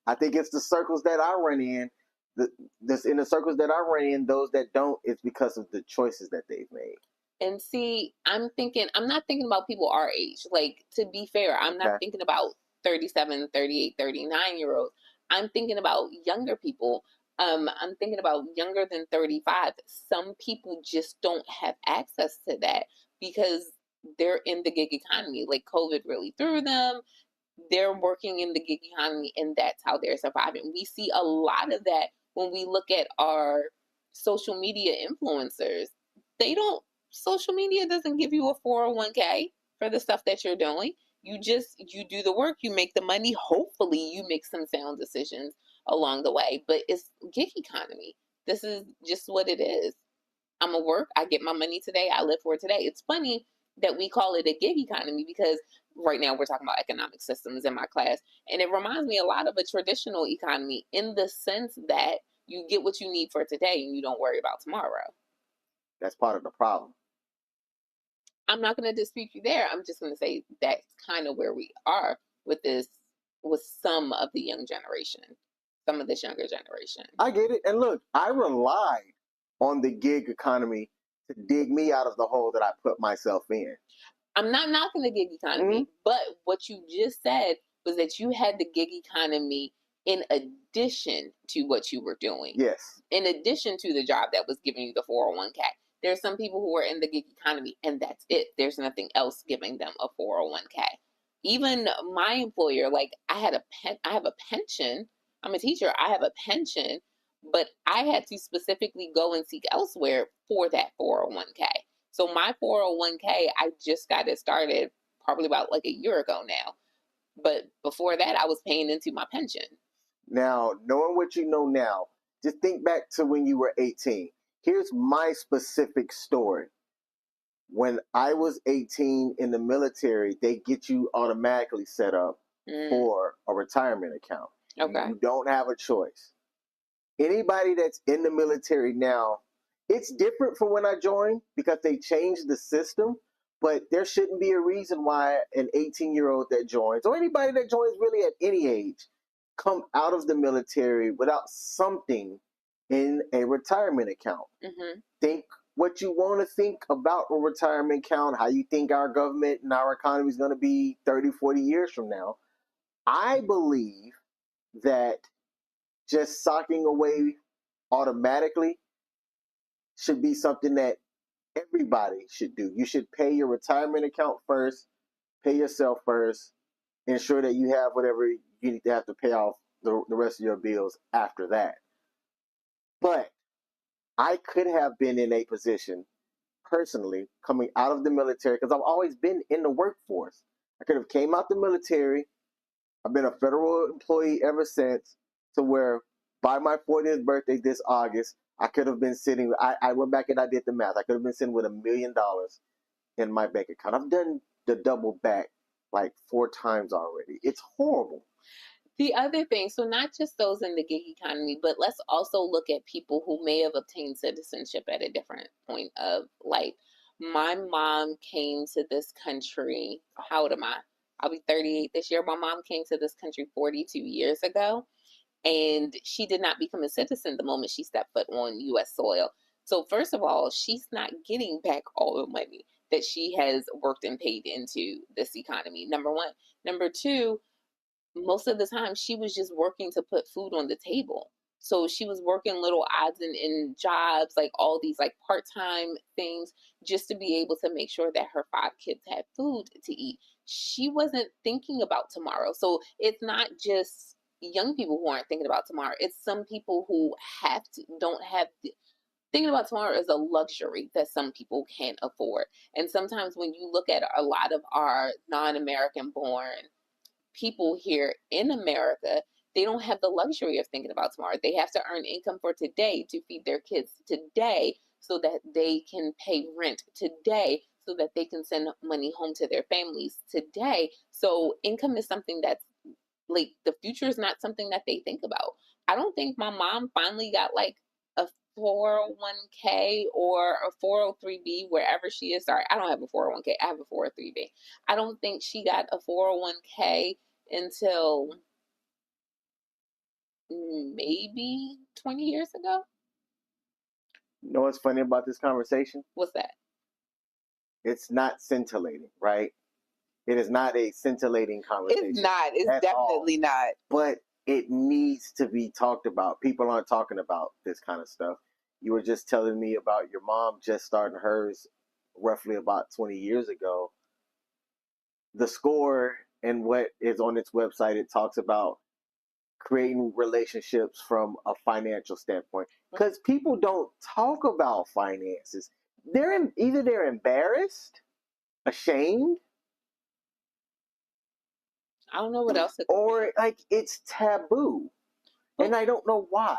I think it's the circles that I run in. In the circles that I run in, those that don't, it's because of the choices that they've made. And see, I'm not thinking about people our age. Like, to be fair, I'm not thinking about 37, 38, 39-year-olds. I'm thinking about younger people. I'm thinking about younger than 35. Some people just don't have access to that because they're in the gig economy. Like, COVID really threw them. They're working in the gig economy, and that's how they're surviving. We see a lot of that when we look at our social media influencers. Social media doesn't give you a 401k for the stuff that you're doing. You do the work, you make the money. Hopefully you make some sound decisions along the way, but it's gig economy. This is just what it is. I'm a work, I get my money today, I live for it today. It's funny that we call it a gig economy because right now we're talking about economic systems in my class, and it reminds me a lot of a traditional economy in the sense that you get what you need for today and you don't worry about tomorrow. That's part of the problem. I'm not going to dispute you there. I'm just going to say that's kind of where we are with some of the young generation, some of this younger generation. I get it. And look, I relied on the gig economy to dig me out of the hole that I put myself in. I'm not knocking the gig economy, but what you just said was that you had the gig economy in addition to what you were doing. Yes. In addition to the job that was giving you the 401k. There's some people who are in the gig economy and that's it. There's nothing else giving them a 401k. Even my employer, like I have a pension. I'm a teacher. I have a pension, but I had to specifically go and seek elsewhere for that 401k. So my 401k, I just got it started probably about like a year ago now. But before that, I was paying into my pension. Now, knowing what you know now, just think back to when you were 18. Here's my specific story. When I was 18 in the military, they get you automatically set up for a retirement account. Okay. You don't have a choice. Anybody that's in the military now, it's different from when I joined because they changed the system, but there shouldn't be a reason why an 18-year-old that joins, or anybody that joins really at any age, come out of the military without something in a retirement account. Mm-hmm. Think what you want to think about a retirement account, how you think our government and our economy is going to be 30, 40 years from now. I believe that just socking away automatically should be something that everybody should do. You should pay your retirement account first, pay yourself first, ensure that you have whatever you need to have to pay off the rest of your bills after that. But I could have been in a position personally coming out of the military because I've always been in the workforce. I could have came out the military. I've been a federal employee ever since, to where by my 40th birthday this August, I could have been sitting. I went back and I did the math. I could have been sitting with $1 million in my bank account. I've done the double back like 4 times already. It's horrible. The other thing, so not just those in the gig economy, but let's also look at people who may have obtained citizenship at a different point of life. My mom came to this country. How old am I? I'll be 38 this year. My mom came to this country 42 years ago, and she did not become a citizen the moment she stepped foot on U.S. soil. So first of all, she's not getting back all the money that she has worked and paid into this economy, number one. Number two, most of the time she was just working to put food on the table. So she was working little odds and end jobs, like all these like part-time things, just to be able to make sure that her 5 kids had food to eat. She wasn't thinking about tomorrow. So it's not just young people who aren't thinking about tomorrow. It's some people who don't have thinking about tomorrow is a luxury that some people can't afford. And sometimes when you look at a lot of our non-American born people here in America, they don't have the luxury of thinking about tomorrow. They have to earn income for today to feed their kids today so that they can pay rent today, so that they can send money home to their families today. So income is something that's like, the future is not something that they think about. I don't think my mom finally got like a 401k or a 403b wherever she is. Sorry, I don't have a 401k. I have a 403b. I don't think she got a 401k until maybe 20 years ago. You know what's funny about this conversation? What's that? It's not scintillating, right? It is not a scintillating conversation. It's not. It's at all. definitely not. But it needs to be talked about. People aren't talking about this kind of stuff. You were just telling me about your mom just starting hers roughly about 20 years ago. The score and what is on its website, it talks about creating relationships from a financial standpoint, because people don't talk about finances. Either they're embarrassed, ashamed, I don't know what else it or like it's taboo. And I don't know why.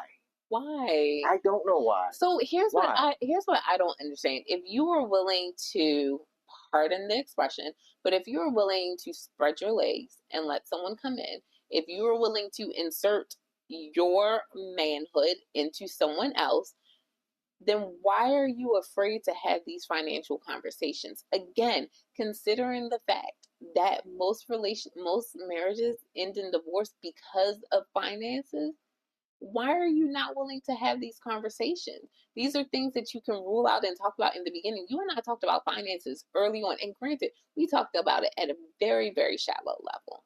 Why? I don't know why. So here's Why? what I don't understand. If you are willing to, pardon the expression, but if you are willing to spread your legs and let someone come in, if you are willing to insert your manhood into someone else, then why are you afraid to have these financial conversations? Again, considering the fact that most marriages end in divorce because of finances, why are you not willing to have these conversations? These are things that you can rule out and talk about in the beginning. You and I talked about finances early on, and granted, we talked about it at a very, very shallow level,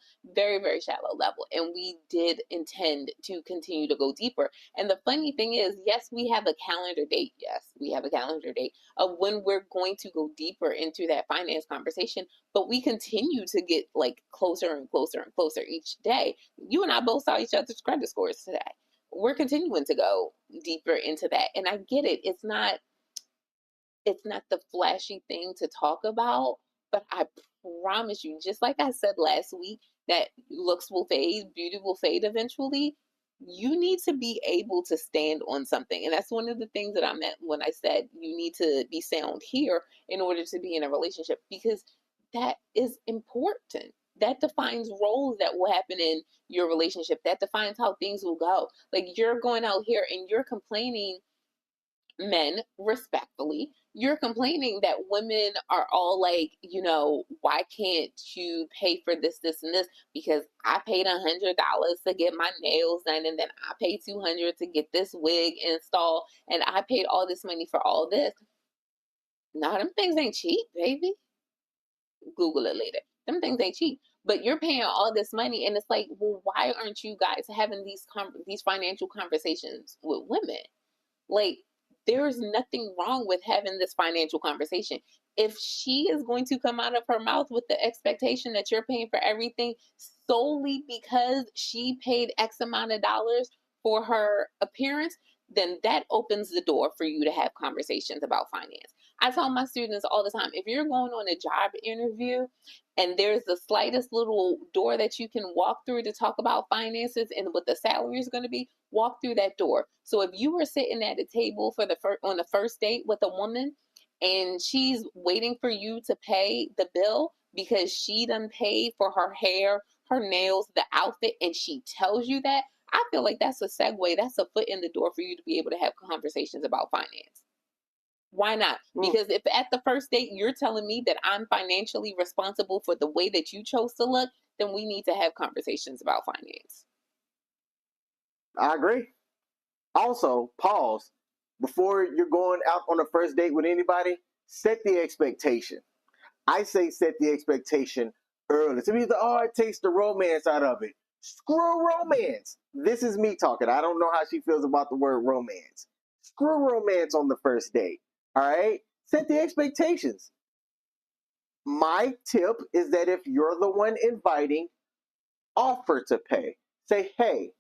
and we did intend to continue to go deeper. And the funny thing is, yes, we have a calendar date. Yes, we have a calendar date of when we're going to go deeper into that finance conversation, but we continue to get like closer and closer and closer each day. You and I both saw each other's credit scores today. We're continuing to go deeper into that. And I get it. It's not the flashy thing to talk about, but I promise you, just like I said last week, that looks will fade, beauty will fade eventually. You need to be able to stand on something. And that's one of the things that I meant when I said you need to be sound here in order to be in a relationship, because that is important. that defines roles that will happen in your relationship. That defines how things will go. Like, you're going out here and you're complaining, men, respectfully, you're complaining that women are all like, why can't you pay for this, this, and this? Because I paid $100 to get my nails done, and then I paid $200 to get this wig installed, and I paid all this money for all this. Nah, them things ain't cheap, baby. Google it later. Them things ain't cheap. But you're paying all this money, and it's like, well, why aren't you guys having these financial conversations with women? Like, there's nothing wrong with having this financial conversation. If she is going to come out of her mouth with the expectation that you're paying for everything solely because she paid X amount of dollars for her appearance, then that opens the door for you to have conversations about finance. I tell my students all the time, if you're going on a job interview and there's the slightest little door that you can walk through to talk about finances and what the salary is going to be, walk through that door. So if you were sitting at a table on the first date with a woman and she's waiting for you to pay the bill because she done paid for her hair, her nails, the outfit, and she tells you that, I feel like that's a segue. That's a foot in the door for you to be able to have conversations about finance. Why not? Because if at the first date you're telling me that I'm financially responsible for the way that you chose to look, then we need to have conversations about finance. I agree. Also, pause. Before you're going out on a first date with anybody, set the expectation. I say set the expectation early. Some people say, oh, it takes the romance out of it. Screw romance. This is me talking. I don't know how she feels about the word romance. Screw romance on the first date. All right? Set the expectations. My tip is that if you're the one inviting, offer to pay. Say, hey,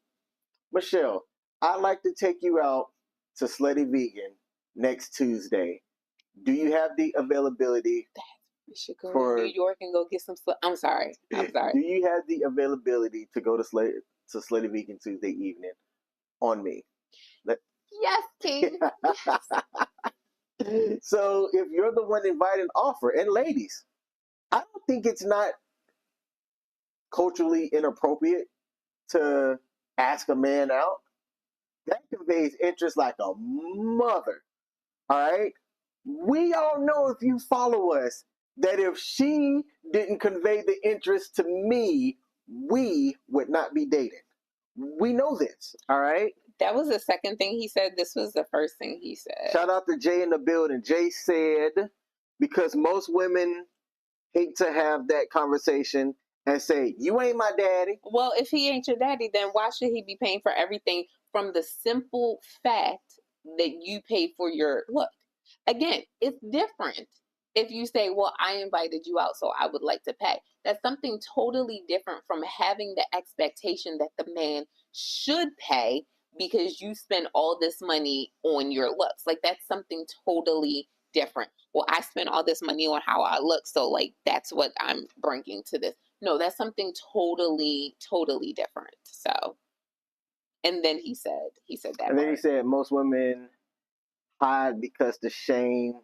Michelle, I'd like to take you out to Slutty Vegan next Tuesday. Do you have the availability? We should go to New York and go get some. I'm sorry. Do you have the availability to go to Slutty Vegan Tuesday evening on me? Yes, King. So if you're the one inviting, offer. And ladies, I don't think it's not culturally inappropriate to ask a man out. That conveys interest like a mother. All right? We all know, if you follow us, that if she didn't convey the interest to me, we would not be dating. We know this. All right? That was the second thing he said. This was the first thing he said. Shout out to Jay in the building. Jay said, because most women hate to have that conversation and say, you ain't my daddy. Well, if he ain't your daddy, then why should he be paying for everything from the simple fact that you paid for your look? Again, it's different if you say, well, I invited you out, so I would like to pay. That's something totally different from having the expectation that the man should pay because you spend all this money on your looks. Like, that's something totally different. Well, I spent all this money on how I look, so like that's what I'm bringing to this. No, that's something totally, totally different. So, and then he said that. And then he said most women hide because the shame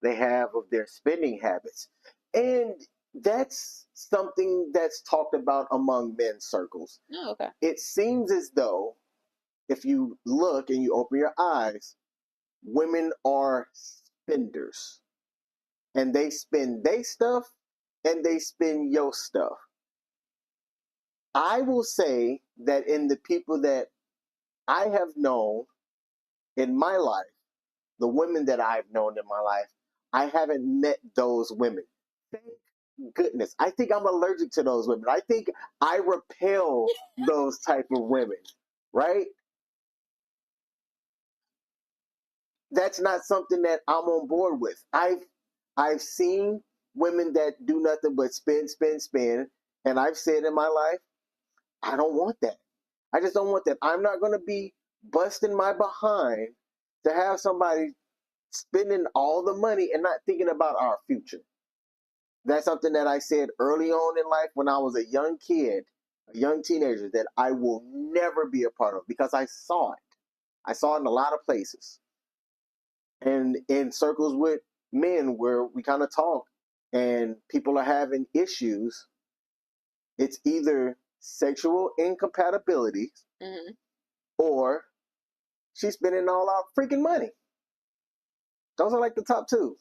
they have of their spending habits. And that's something that's talked about among men's circles. Oh, okay. It seems as though if you look and you open your eyes, women are spenders. And they spend their stuff and they spend your stuff. I will say that in the people that I have known in my life, the women that I've known in my life, I haven't met those women. Thank goodness. I think I'm allergic to those women. I think I repel those type of women, right? That's not something that I'm on board with. I've seen women that do nothing but spend, and I've said in my life, I don't want that. I just don't want that. I'm not going to be busting my behind to have somebody spending all the money and not thinking about our future. That's something that I said early on in life when I was a young kid, a young teenager, that I will never be a part of because I saw it. I saw it in a lot of places. And in circles with men where we kind of talk and people are having issues It's either sexual incompatibility Hmm. or she's spending all our freaking money. Those are like the top two.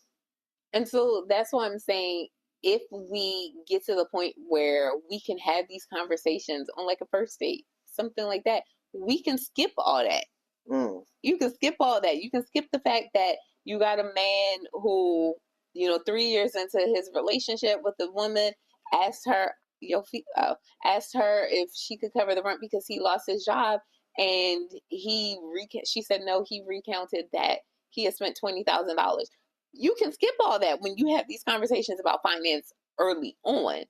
And so that's why I'm saying if we get to the point where we can have these conversations on like a first date, something like that, we can skip all that. Mm. You can skip all that. You can skip the fact that you got a man who, 3 years into his relationship with a woman, asked her, asked her if she could cover the rent because he lost his job, and she said no. He recounted that he had spent $20,000. You can skip all that when you have these conversations about finance early on.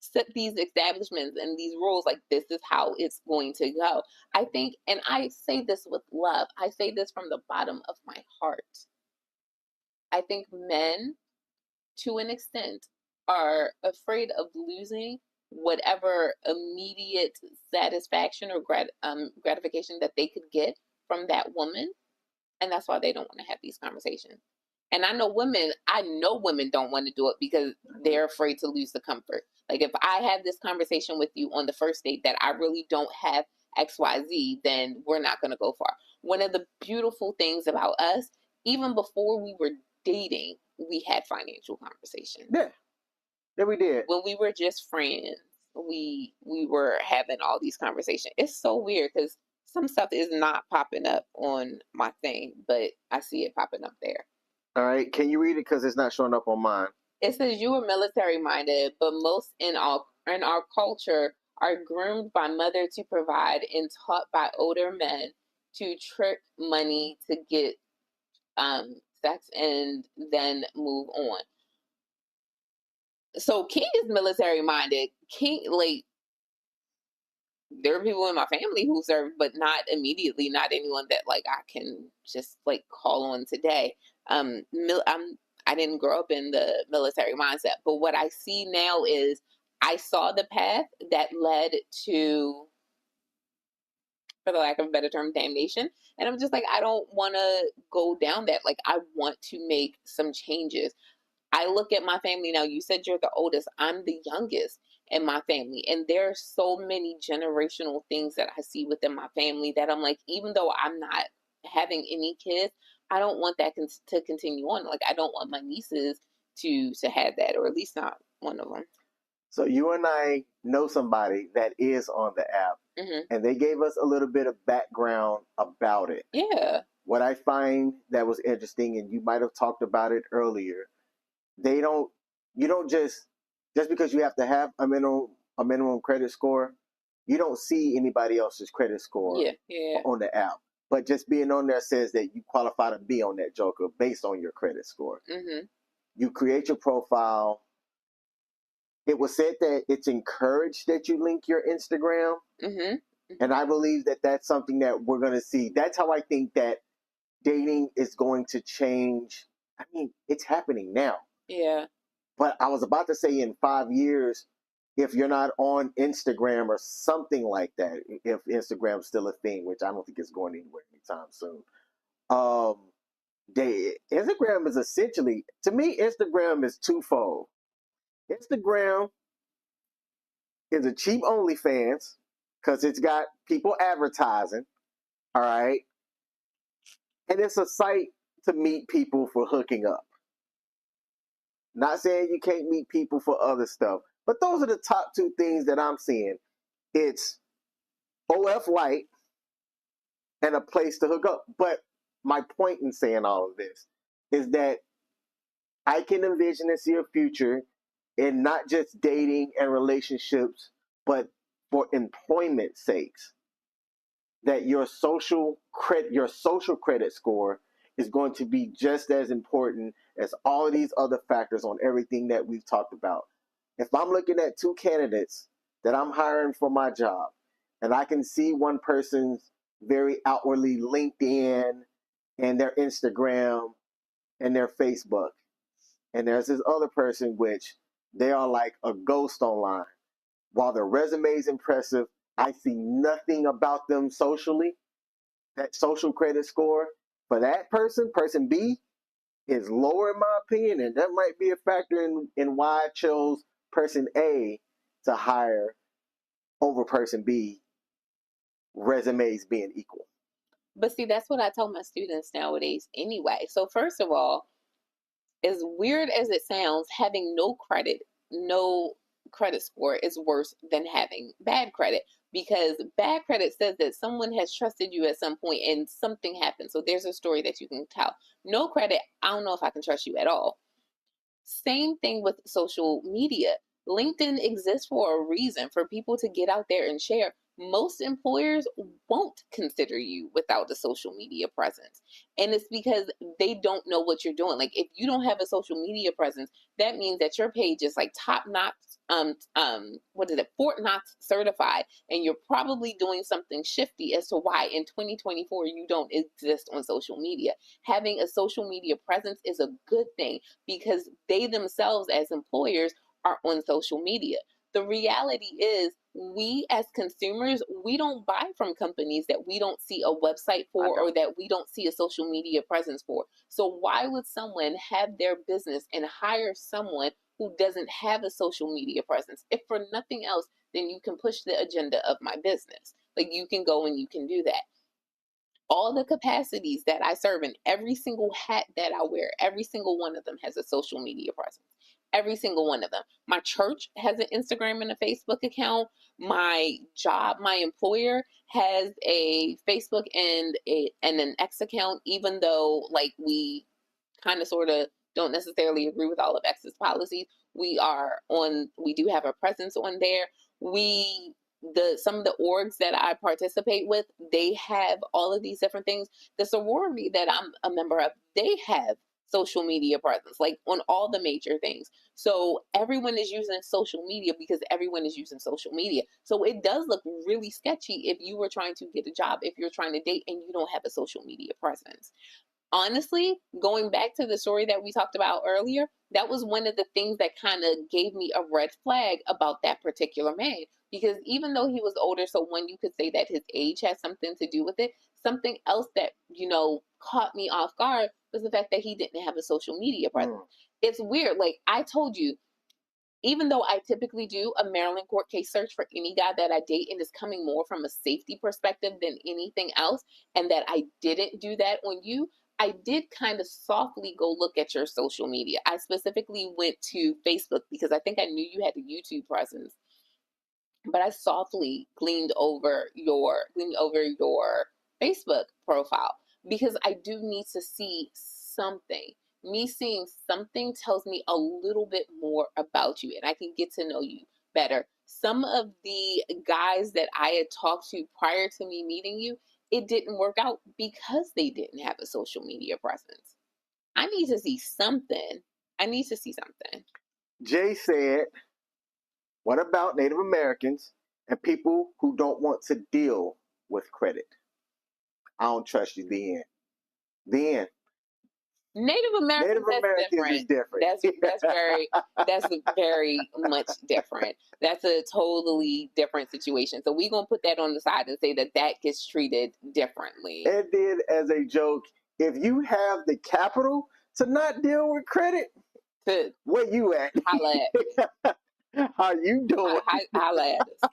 Set these establishments and these rules like this is how it's going to go. I think, and I say this with love, I say this from the bottom of my heart. I think men, to an extent, are afraid of losing whatever immediate satisfaction or gratification that they could get from that woman. And that's why they don't want to have these conversations. And I know women don't want to do it because they're afraid to lose the comfort. Like if I have this conversation with you on the first date that I really don't have XYZ, then we're not going to go far. One of the beautiful things about us, even before we were dating, we had financial conversations. Yeah, we did. When we were just friends, we were having all these conversations. It's so weird because some stuff is not popping up on my thing, but I see it popping up there. All right, can you read it because it's not showing up on mine? It says you are military minded, but most in our culture are groomed by mother to provide and taught by older men to trick money to get sex and then move on. So King is military minded. King, like, there are people in my family who serve, but not immediately, not anyone that like I can just like call on today. I didn't grow up in the military mindset, but what I see now is I saw the path that led to, for the lack of a better term, damnation. And I'm just like, I don't want to go down that. Like, I want to make some changes. I look at my family now. You said you're the oldest. I'm the youngest in my family. And there are so many generational things that I see within my family that I'm like, even though I'm not having any kids, I don't want that to continue on. Like, I don't want my nieces to have that, or at least not one of them. So you and I know somebody that is on the app, and they gave us a little bit of background about it. Yeah. What I find that was interesting, and you might have talked about it earlier, you don't just because you have to have a minimum credit score, you don't see anybody else's credit score on the app. But just being on there says that you qualify to be on that joker based on your credit score. You create your profile. It was said that it's encouraged that you link your Instagram. And I believe that that's something that we're going to see. That's how I think that dating is going to change. I mean, it's happening now. Yeah. But I was about to say in 5 years, if you're not on Instagram or something like that, if Instagram's still a thing, which I don't think it's going anywhere anytime soon. Instagram is essentially, to me, Instagram is twofold. Instagram is a cheap OnlyFans because it's got people advertising, all right? And it's a site to meet people for hooking up. Not saying you can't meet people for other stuff, but those are the top two things that I'm seeing. It's OF Light and a place to hook up. But my point in saying all of this is that I can envision and see a future in not just dating and relationships, but for employment sakes, that your social credit score is going to be just as important as all of these other factors on everything that we've talked about. If I'm looking at two candidates that I'm hiring for my job, and I can see one person's very outwardly LinkedIn and their Instagram and their Facebook, and there's this other person which they are like a ghost online. While their resume is impressive, I see nothing about them socially. That social credit score for that person B, is lower in my opinion, and that might be a factor in why I chose person A to hire over person B resumes being equal. But see, that's what I tell my students nowadays anyway. So first of all, as weird as it sounds, having no credit score is worse than having bad credit, because bad credit says that someone has trusted you at some point and something happened. So there's a story that you can tell. No credit, I don't know if I can trust you at all. Same thing with social media. LinkedIn exists for a reason, for people to get out there and share. Most employers won't consider you without a social media presence. And it's because they don't know what you're doing. Like, if you don't have a social media presence, that means that your page is like top notch, Fort Knox certified, and you're probably doing something shifty as to why in 2024 you don't exist on social media. Having a social media presence is a good thing, because they themselves as employers are on social media. The reality is, we as consumers, we don't buy from companies that we don't see a website for or that we don't see a social media presence for. So why would someone have their business and hire someone who doesn't have a social media presence? If for nothing else, then you can push the agenda of my business. Like, you can go and you can do that. All the capacities that I serve in, every single hat that I wear, every single one of them has a social media presence. Every single one of them. My church has an Instagram and a Facebook account. My job, my employer has a Facebook and an X account, even though like we kind of sort of don't necessarily agree with all of X's policies. We do have a presence on there. Some of the orgs that I participate with, they have all of these different things. The sorority that I'm a member of, they have social media presence, like on all the major things. So everyone is using social media because everyone is using social media. So it does look really sketchy if you were trying to get a job, if you're trying to date and you don't have a social media presence. Honestly, going back to the story that we talked about earlier, that was one of the things that kind of gave me a red flag about that particular man. Because even though he was older, so one, you could say that his age has something to do with it. Something else that, caught me off guard was the fact that he didn't have a social media presence. It's weird. Like I told you, even though I typically do a Maryland court case search for any guy that I date, and it's coming more from a safety perspective than anything else, and that I didn't do that on you, I did kind of softly go look at your social media. I specifically went to Facebook because I think I knew you had a YouTube presence, but I softly gleaned over your Facebook profile because I do need to see something. Me seeing something tells me a little bit more about you, and I can get to know you better. Some of the guys that I had talked to prior to me meeting you, it didn't work out because they didn't have a social media presence. I need to see something. Jay said, what about Native Americans and people who don't want to deal with credit? I don't trust you. The end. Native Americans is different. That's very much different. That's a totally different situation. So we're going to put that on the side and say that gets treated differently. And then as a joke, if you have the capital to not deal with credit, where you at? Holla at me. How you doing? Holla at us.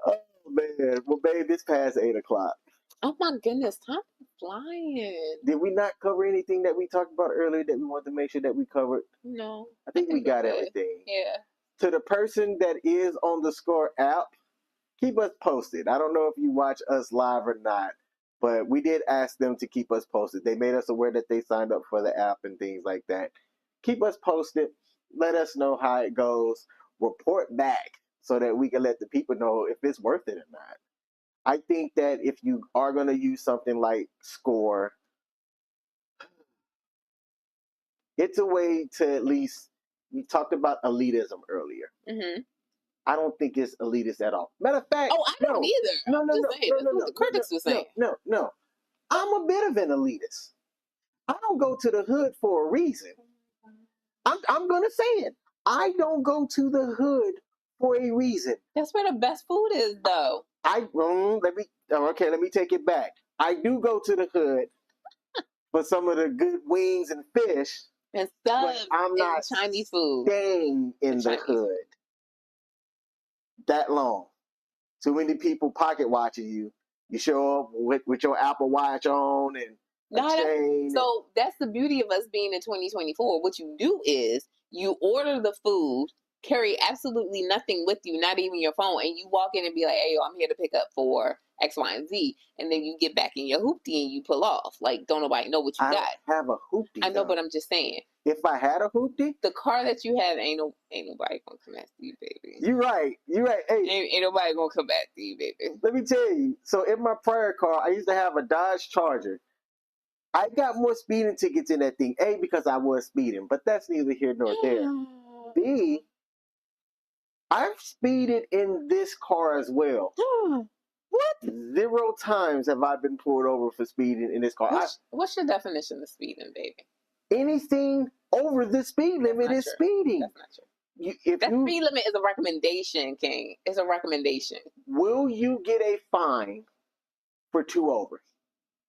Oh man. Well, babe, it's past 8 o'clock. Oh my goodness, time is flying. Did we not cover anything that we talked about earlier that we wanted to make sure that we covered? No. I think we got everything. Yeah. To the person that is on the Score app, keep us posted. I don't know if you watch us live or not, but we did ask them to keep us posted. They made us aware that they signed up for the app and things like that. Keep us posted. Let us know how it goes. Report back so that we can let the people know if it's worth it or not. I think that if you are going to use something like Score, it's a way to at least, we talked about elitism earlier. Mm-hmm. I don't think it's elitist at all. Matter of fact, I don't either. No. The critics were saying. No. I'm a bit of an elitist. I don't go to the hood for a reason. I'm gonna say it. I don't go to the hood for a reason. That's where the best food is, though. Let me take it back. I do go to the hood for some of the good wings and fish and stuff. But I'm not Chinese food. Staying in the hood. that long. Too many people pocket watching you. You show up with your Apple Watch on and a chain. So that's the beauty of us being in 2024. What you do is you order the food, carry absolutely nothing with you, not even your phone, and you walk in and be like, hey, yo, I'm here to pick up for X, Y, and Z. And then you get back in your hoopty and you pull off. Like, don't nobody know what you got. I have a hoopty. I know, but I'm just saying. If I had a hoopty, the car that you have ain't nobody gonna come after you, baby. You're right. Hey, ain't nobody gonna come after you, baby. Let me tell you. So in my prior car, I used to have a Dodge Charger. I got more speeding tickets in that thing. A, because I was speeding, but that's neither here nor there. B, I've speeded in this car as well. What? 0 times have I been pulled over for speeding in this car. What's your definition of speeding, baby? Anything over the speed limit is speeding. That's not true. Speed limit is a recommendation, King. It's a recommendation. Will you get a fine for 2 over?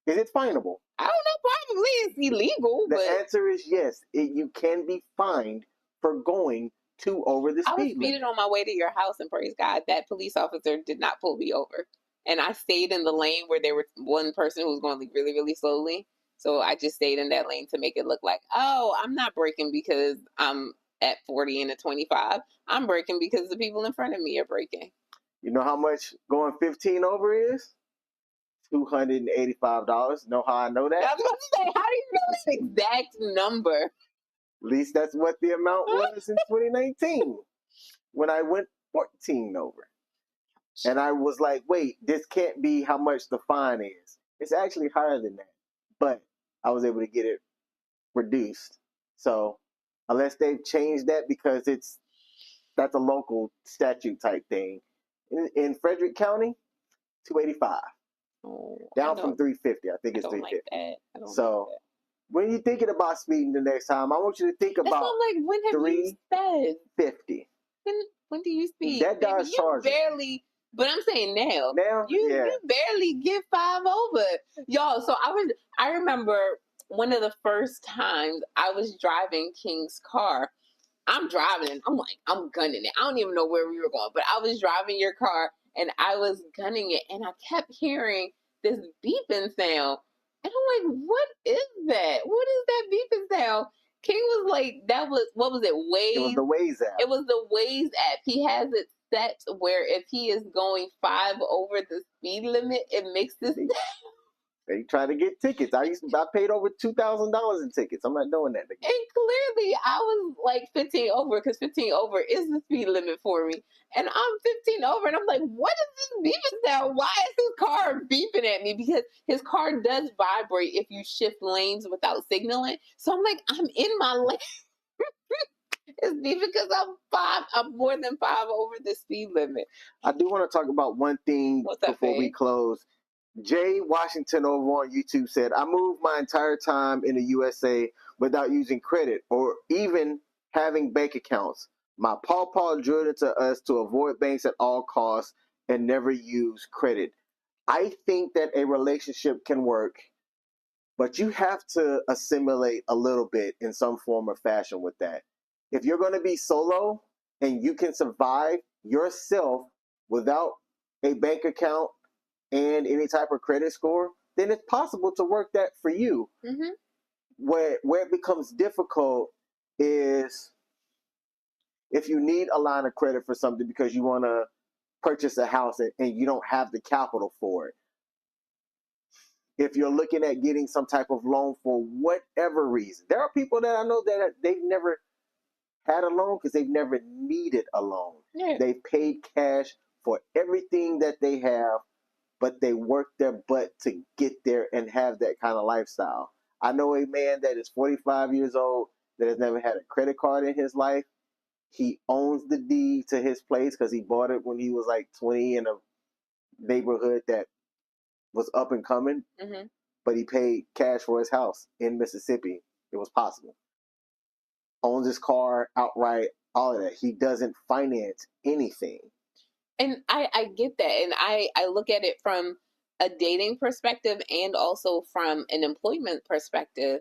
Is it finable? I don't know. Probably it's illegal. The answer is yes. You can be fined for going 2 over the speed limit. I was speeding on my way to your house, and praise God, that police officer did not pull me over. And I stayed in the lane where there was one person who was going really, really slowly. So I just stayed in that lane to make it look like, oh, I'm not braking because I'm at 40 and a 25. I'm braking because the people in front of me are braking. You know how much going 15 over is? $285. Know how I know that? I was going to say, how do you know this exact number? At least that's what the amount was in 2019 when I went 14 over. And I was like, wait, this can't be how much the fine is. It's actually higher than that. But I was able to get it reduced. So unless they've changed that because that's a local statute type thing. In Frederick County, $285. Down from $350. I think it's $350. Like that. So when you're thinking about speeding the next time, I want you to think about when have you said? $350. When do you speed? That Dodge Charger. Barely. But I'm saying now you barely get 5 over, y'all. So I remember one of the first times I was driving King's car. I'm driving and I'm like, I'm gunning it. I don't even know where we were going, but I was driving your car and I was gunning it, and I kept hearing this beeping sound, and I'm like, what is that? What is that beeping sound? King was like, what was it? Waze. It was the Waze app. It was the Waze app. He has it set where if he is going 5 over the speed limit, it makes this. They try to get tickets. I paid over $2,000 in tickets. I'm not doing that again. And clearly, I was like 15 over because 15 over is the speed limit for me. And I'm 15 over, and I'm like, what is this beeping sound? Why is his car beeping at me? Because his car does vibrate if you shift lanes without signaling. So I'm like, I'm in my lane. It's because I'm more than 5 over the speed limit. I do want to talk about one thing before we close. Jay Washington over on YouTube said, I moved my entire time in the USA without using credit or even having bank accounts. My pawpaw drilled into us to avoid banks at all costs and never use credit. I think that a relationship can work, but you have to assimilate a little bit in some form or fashion with that. If you're going to be solo and you can survive yourself without a bank account and any type of credit score, then it's possible to work that for you. Mm-hmm. Where it becomes difficult is if you need a line of credit for something because you want to purchase a house and you don't have the capital for it. If you're looking at getting some type of loan for whatever reason. There are people that I know that they've never had a loan because they've never needed a loan. Yeah. They've paid cash for everything that they have, but they work their butt to get there and have that kind of lifestyle. I know a man that is 45 years old that has never had a credit card in his life. He owns the deed to his place because he bought it when he was like 20 in a neighborhood that was up and coming. Mm-hmm. But he paid cash for his house in Mississippi. It was possible. Owns his car outright, all of that. He doesn't finance anything. And I get that. And I look at it from a dating perspective and also from an employment perspective.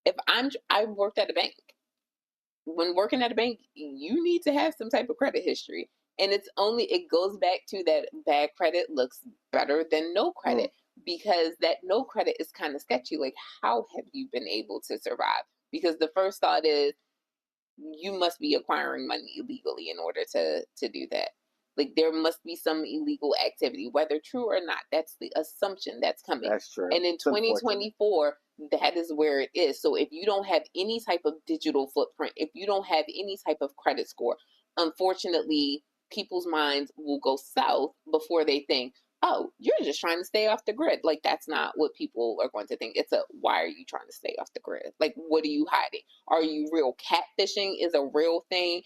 If I worked at a bank. When working at a bank, you need to have some type of credit history. And it goes back to that bad credit looks better than no credit, because that no credit is kind of sketchy. Like, how have you been able to survive? Because the first thought is, you must be acquiring money illegally in order to do that. Like, there must be some illegal activity, whether true or not. That's the assumption that's coming. That's true. And in 2024, that is where it is. So if you don't have any type of digital footprint, if you don't have any type of credit score, unfortunately, people's minds will go south before they think, oh, you're just trying to stay off the grid. Like, that's not what people are going to think. It's why are you trying to stay off the grid? Like, what are you hiding? Are you real? Catfishing is a real thing.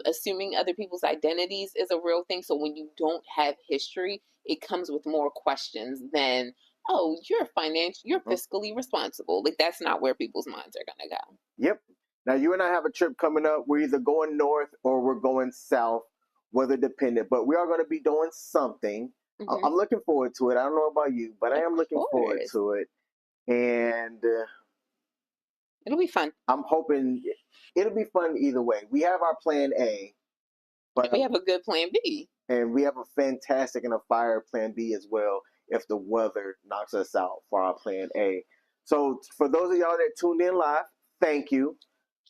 Assuming other people's identities is a real thing. So when you don't have history, it comes with more questions than, oh, you're fiscally responsible. Like, that's not where people's minds are going to go. Yep. Now, you and I have a trip coming up. We're either going north or we're going south, weather dependent. But we are going to be doing something. I'm looking forward to it. I don't know about you, but I am looking forward to it. And it'll be fun. I'm hoping it'll be fun either way. We have our plan A. But we have a good plan B. And we have a fantastic and a fire plan B as well if the weather knocks us out for our plan A. So for those of y'all that tuned in live, thank you.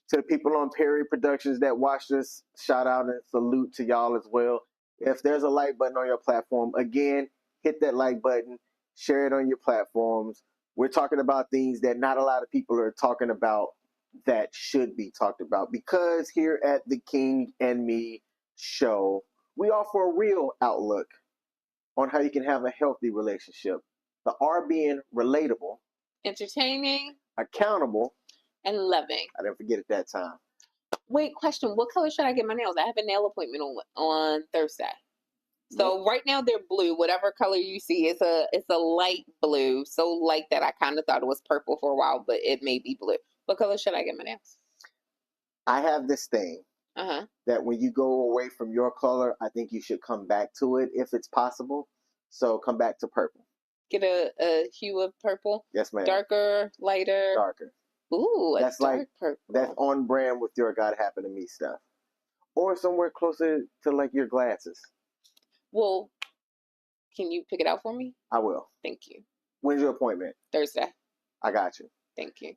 To the people on Perry Productions that watched us, shout out and salute to y'all as well. If there's a like button on your platform, again, hit that like button, share it on your platforms. We're talking about things that not a lot of people are talking about that should be talked about, because here at the King M.E show, we offer a real outlook on how you can have a healthy relationship. The R being relatable, entertaining, accountable, and loving. I didn't forget at that time. Wait, question. What color should I get my nails? I have a nail appointment on Thursday. So right now they're blue. Whatever color you see, it's a light blue. So light that I kind of thought it was purple for a while, but it may be blue. What color should I get my nails? I have this thing that when you go away from your color, I think you should come back to it if it's possible. So come back to purple. Get a hue of purple? Yes, ma'am. Darker, lighter? Darker. Ooh, that's dark like purple. That's on brand with your God Happen to Me stuff. Or somewhere closer to like your glasses. Well, can you pick it out for me? I will. Thank you. When's your appointment? Thursday. I got you. Thank you.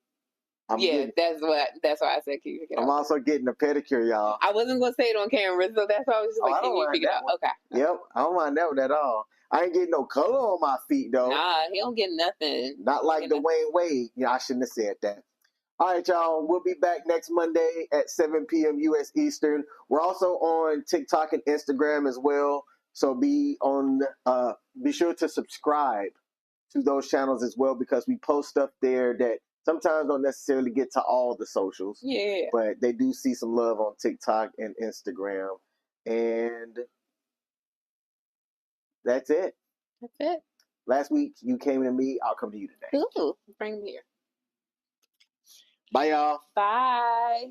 That's why I said, can you pick it out? I'm also getting a pedicure, y'all. I wasn't going to say it on camera, so that's why I was just like, can you pick it out? Okay. Yep, I don't mind that one at all. I ain't getting no color on my feet, though. Nah, he don't get nothing. Not like Dwayne Wade. Yeah, I shouldn't have said that. All right, y'all. We'll be back next Monday at 7 p.m. U.S. Eastern. We're also on TikTok and Instagram as well. So be sure to subscribe to those channels as well, because we post stuff there that sometimes don't necessarily get to all the socials. Yeah. But they do see some love on TikTok and Instagram. And that's it. That's it. Last week you came to me, I'll come to you today. Ooh, bring me here. Bye, y'all. Bye.